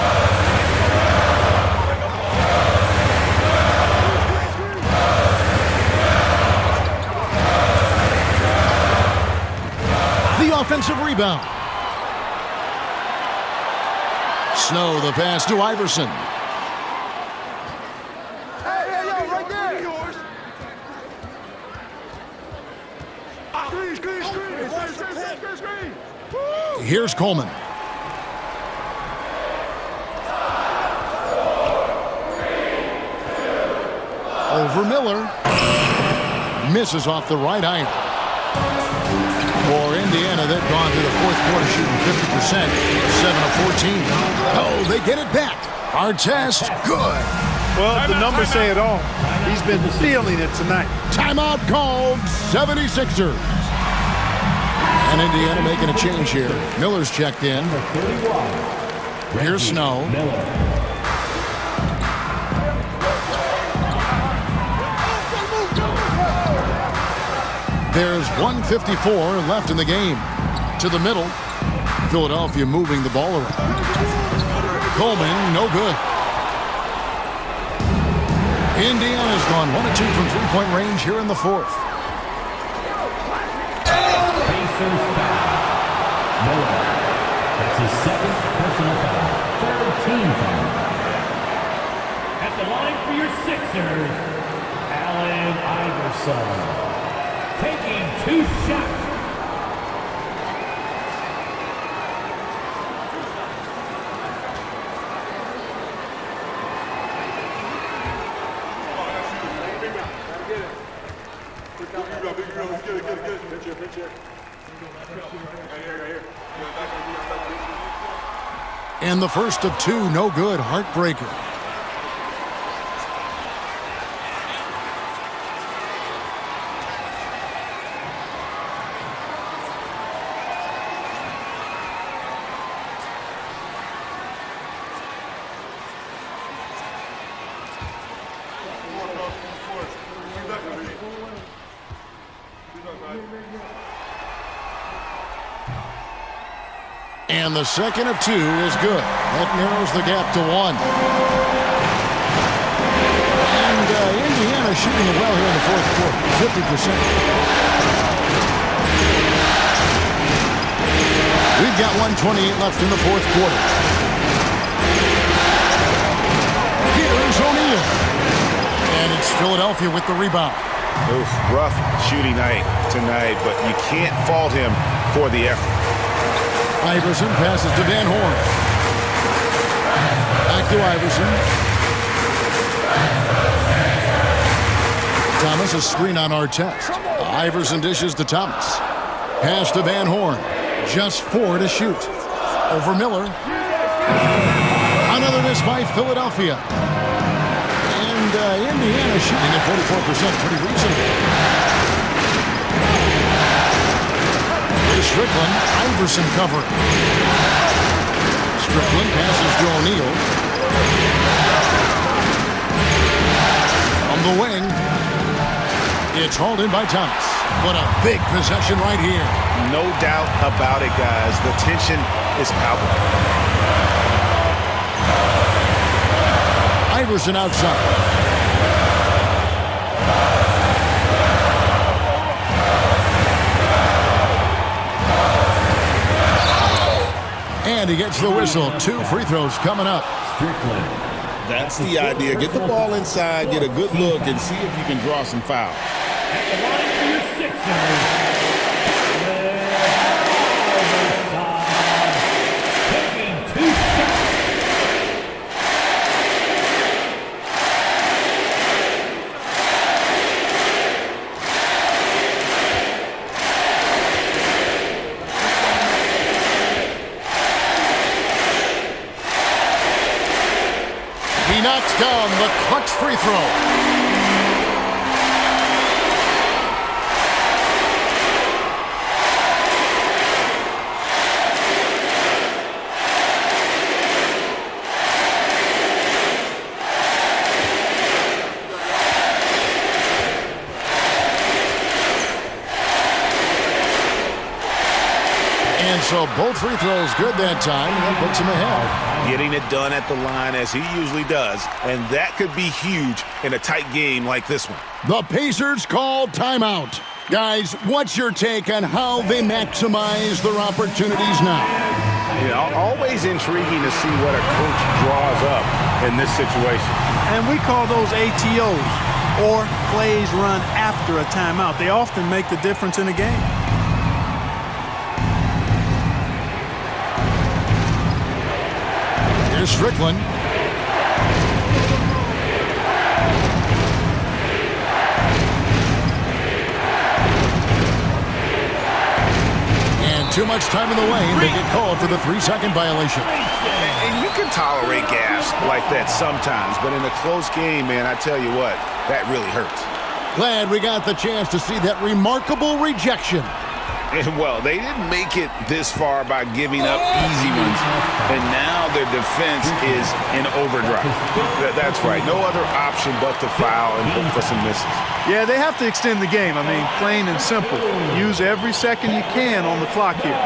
The offensive rebound. Snow, the pass to Iverson. Here's Coleman. Over Miller. Misses off the right iron. For Indiana, they've gone to the fourth quarter shooting 50%, 7 of 14. Oh, they get it back. Artest, good. Well, the numbers say it all. He's been feeling it tonight. Timeout called, 76ers. And Indiana making a change here. Miller's checked in. Here's Snow. There's 1:54 left in the game. To the middle. Philadelphia moving the ball around. Coleman, no good. Indiana's gone 1 of 2 from three-point range here in the fourth. Miller. That's his second personal foul. Third team foul. At the line for your Sixers, Allen Iverson. Taking 2 shots. And the first of 2, no good, heartbreaker. And the second of 2 is good. That narrows the gap to 1. And Indiana shooting it well here in the fourth quarter, 50%. We've got 1:28 left in the fourth quarter. Here's O'Neal. And it's Philadelphia with the rebound. Oof, rough shooting night tonight, but you can't fault him for the effort. Iverson passes to Van Horn. Back to Iverson. Thomas, a screen on Artest. Iverson dishes to Thomas. Pass to Van Horn. Just 4 to shoot. Over Miller. Another miss by Philadelphia. And Indiana shooting at 44%, pretty reasonable. Strickland, Iverson covering. Strickland passes to O'Neal. From the wing, it's hauled in by Thomas. What a big possession right here. No doubt about it, guys. The tension is palpable. Iverson outside. And he gets the whistle. 2 free throws coming up. That's the idea. Get the ball inside, get a good look, and see if you can draw some fouls. At the line for your Sixers, taking 2 shots. He knocks down the clutch free throw. And so both free throws good that time, and that puts him ahead. Getting it done at the line as he usually does, and that could be huge in a tight game like this one. The Pacers call timeout. Guys, what's your take on how they maximize their opportunities now? Always intriguing to see what a coach draws up in this situation. And we call those ATOs, or plays run after a timeout. They often make the difference in a game. Here's Strickland. And too much time in the lane. They get called for the 3-second violation. And you can tolerate gaffes like that sometimes, but in a close game, man, I tell you what, that really hurts. Glad we got the chance to see that remarkable rejection. And, well, they didn't make it this far by giving up easy ones, and now their defense is in overdrive. That's right. No other option but to foul and hope for some misses. Yeah, they have to extend the game. I mean, plain and simple. Use every second you can on the clock here.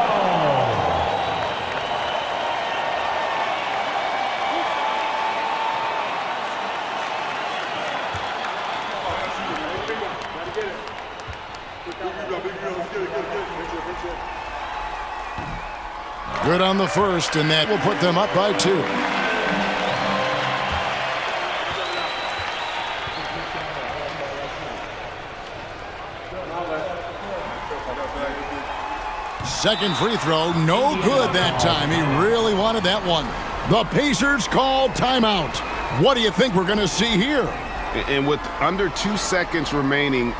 Good on the first, and that will put them up by 2. Second free throw, no good that time. He really wanted that one. The Pacers call timeout. What do you think we're going to see here? And with under 2 seconds remaining,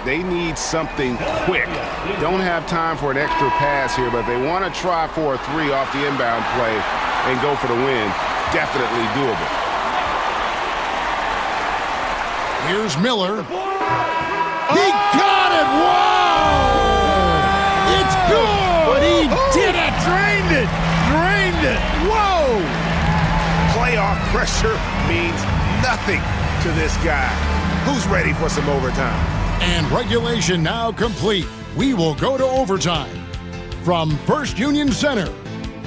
they need something quick. Don't have time for an extra pass here, but they want to try for a 3 off the inbound play and go for the win. Definitely doable. Here's Miller. He got it! Wow! It's good! But he did it! Drained it! Drained it! Whoa! Playoff pressure means nothing to this guy. Who's ready for some overtime? And regulation now complete. We will go to overtime. From First Union Center,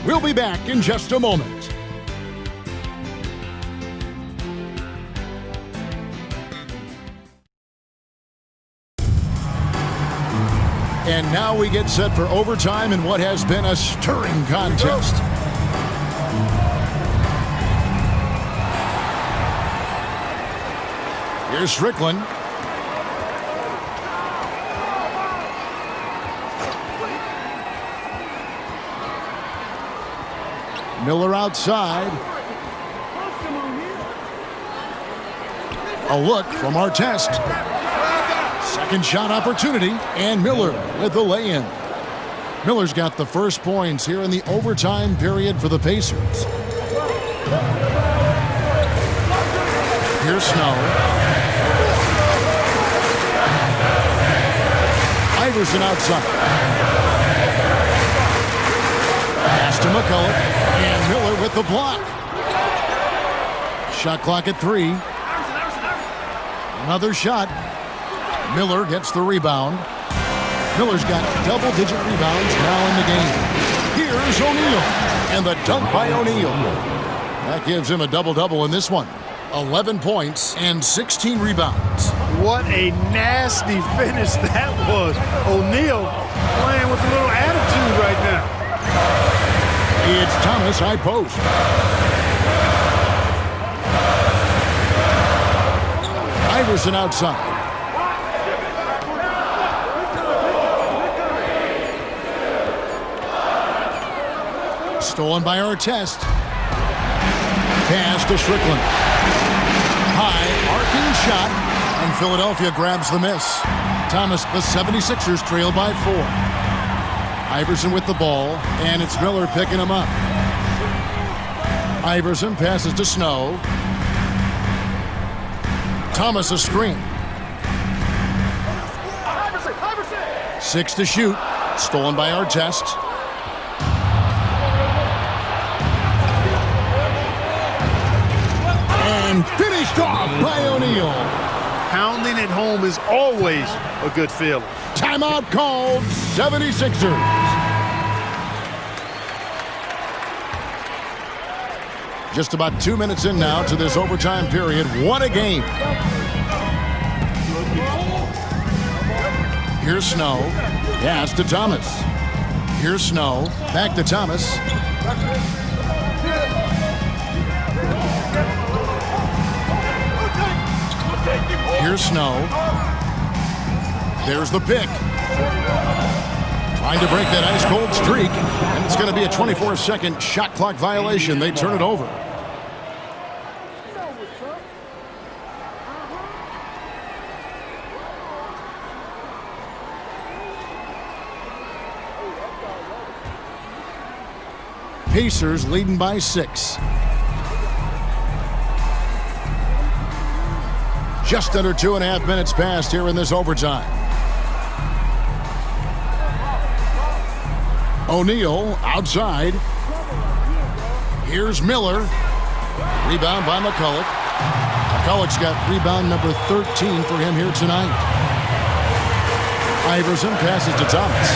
we'll be back in just a moment. And now we get set for overtime in what has been a stirring contest. Here's Strickland. Miller outside. A look from Artest. Second shot opportunity, and Miller with the lay-in. Miller's got the first points here in the overtime period for the Pacers. Here's Snow. Iverson outside. Pass to McCullough, and Miller with the block. Shot clock at 3. Another shot. Miller gets the rebound. Miller's got double-digit rebounds now in the game. Here's O'Neal, and the dunk by O'Neal. That gives him a double-double in this one. 11 points and 16 rebounds. What a nasty finish that was. O'Neal playing with a little attitude right now. It's Thomas high post. Iverson outside. Stolen by Artest. Pass to Strickland. High, arcing shot, and Philadelphia grabs the miss. Thomas, the 76ers trail by 4. Iverson with the ball, and it's Miller picking him up. Iverson passes to Snow. Thomas a screen. 6 to shoot. Stolen by Artest. And finished off by O'Neal. Pounding it home is always a good feeling. Timeout called, 76ers. Just about 2 minutes in now to this overtime period. What a game. Here's Snow. Pass to Thomas. Here's Snow. Back to Thomas. Here's Snow. There's the pick. Trying to break that ice-cold streak. And it's going to be a 24-second shot clock violation. They turn it over. Pacers leading by 6. Just under 2.5 minutes passed here in this overtime. O'Neal outside. Here's Miller. Rebound by McCulloch. McCulloch's got rebound number 13 for him here tonight. Iverson passes to Thomas.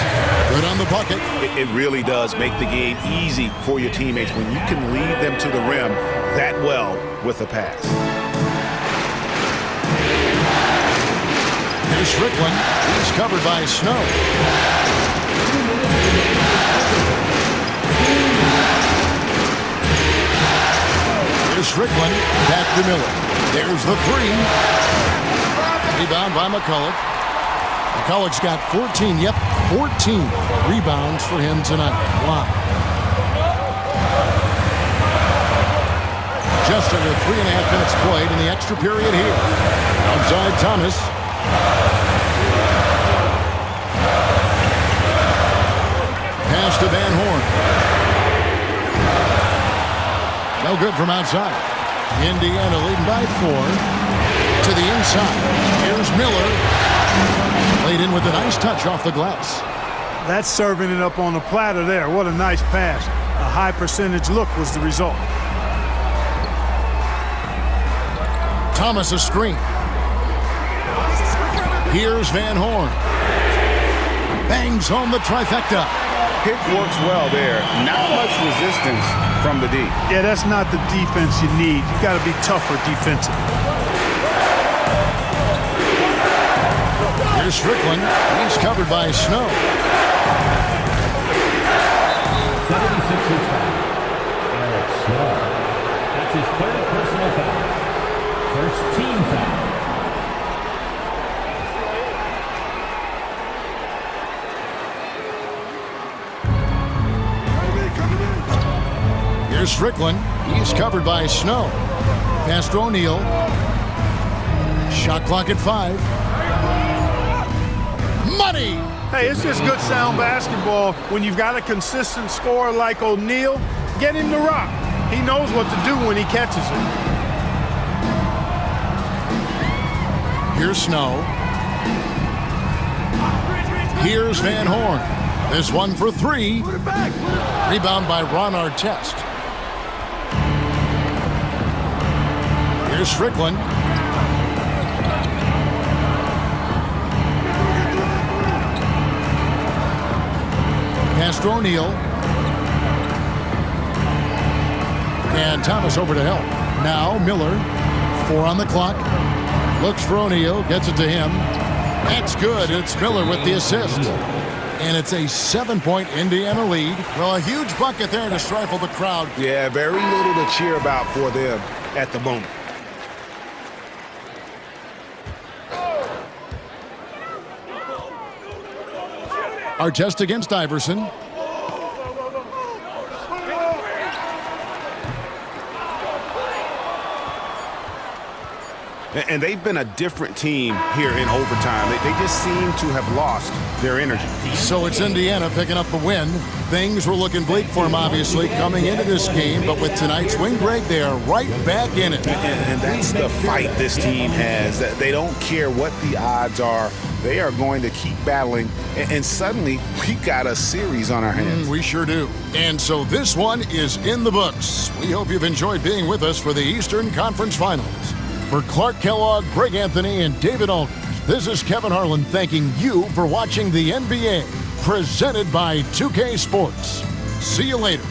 Good on the bucket. It really does make the game easy for your teammates when you can lead them to the rim that well with a pass. Here's Strickland. He's covered by Snow. Here's Strickland. Back to Miller. There's the 3. Rebound by McCulloch. McCulloch's got 14. Yep, 14 rebounds for him tonight. Wow. Just under 3.5 minutes played in the extra period here. Outside Thomas. Pass to Van Horn. No good from outside. Indiana leading by 4. To the inside. Here's Miller. Laid in with a nice touch off the glass. That's serving it up on the platter there. What a nice pass. A high percentage look was the result. Thomas a screen. Here's Van Horn. Bangs home the trifecta. Pick works well there. Not much resistance from the D. Yeah, that's not the defense you need. You got to be tougher defensively. Here's Strickland. He's covered by Snow. 76ers foul. Eric Snow. That's his 3rd personal foul. First team foul. Here's Strickland. He's covered by Snow. Pass to O'Neal. Shot clock at 5. Money! Hey, it's just good sound basketball when you've got a consistent scorer like O'Neal. Get him to rock. He knows what to do when he catches it. Here's Snow. Here's Van Horn. This one for 3. Rebound by Ron Artest. Here's Strickland. for O'Neal. And Thomas over to help. Now Miller, 4 on the clock. Looks for O'Neal, gets it to him. That's good. It's Miller with the assist. And it's a 7-point Indiana lead. Well, a huge bucket there to stifle the crowd. Yeah, very little to cheer about for them at the moment. Artest against Iverson. And they've been a different team here in overtime. They just seem to have lost their energy. So it's Indiana picking up the win. Things were looking bleak for them, obviously, coming into this game. But with tonight's win, Greg, they are right back in it. And that's the fight this team has. They don't care what the odds are. They are going to keep battling. And suddenly, we got a series on our hands. We sure do. And so this one is in the books. We hope you've enjoyed being with us for the Eastern Conference Finals. For Clark Kellogg, Greg Anthony, and David Aldridge, this is Kevin Harlan thanking you for watching the NBA, presented by 2K Sports. See you later.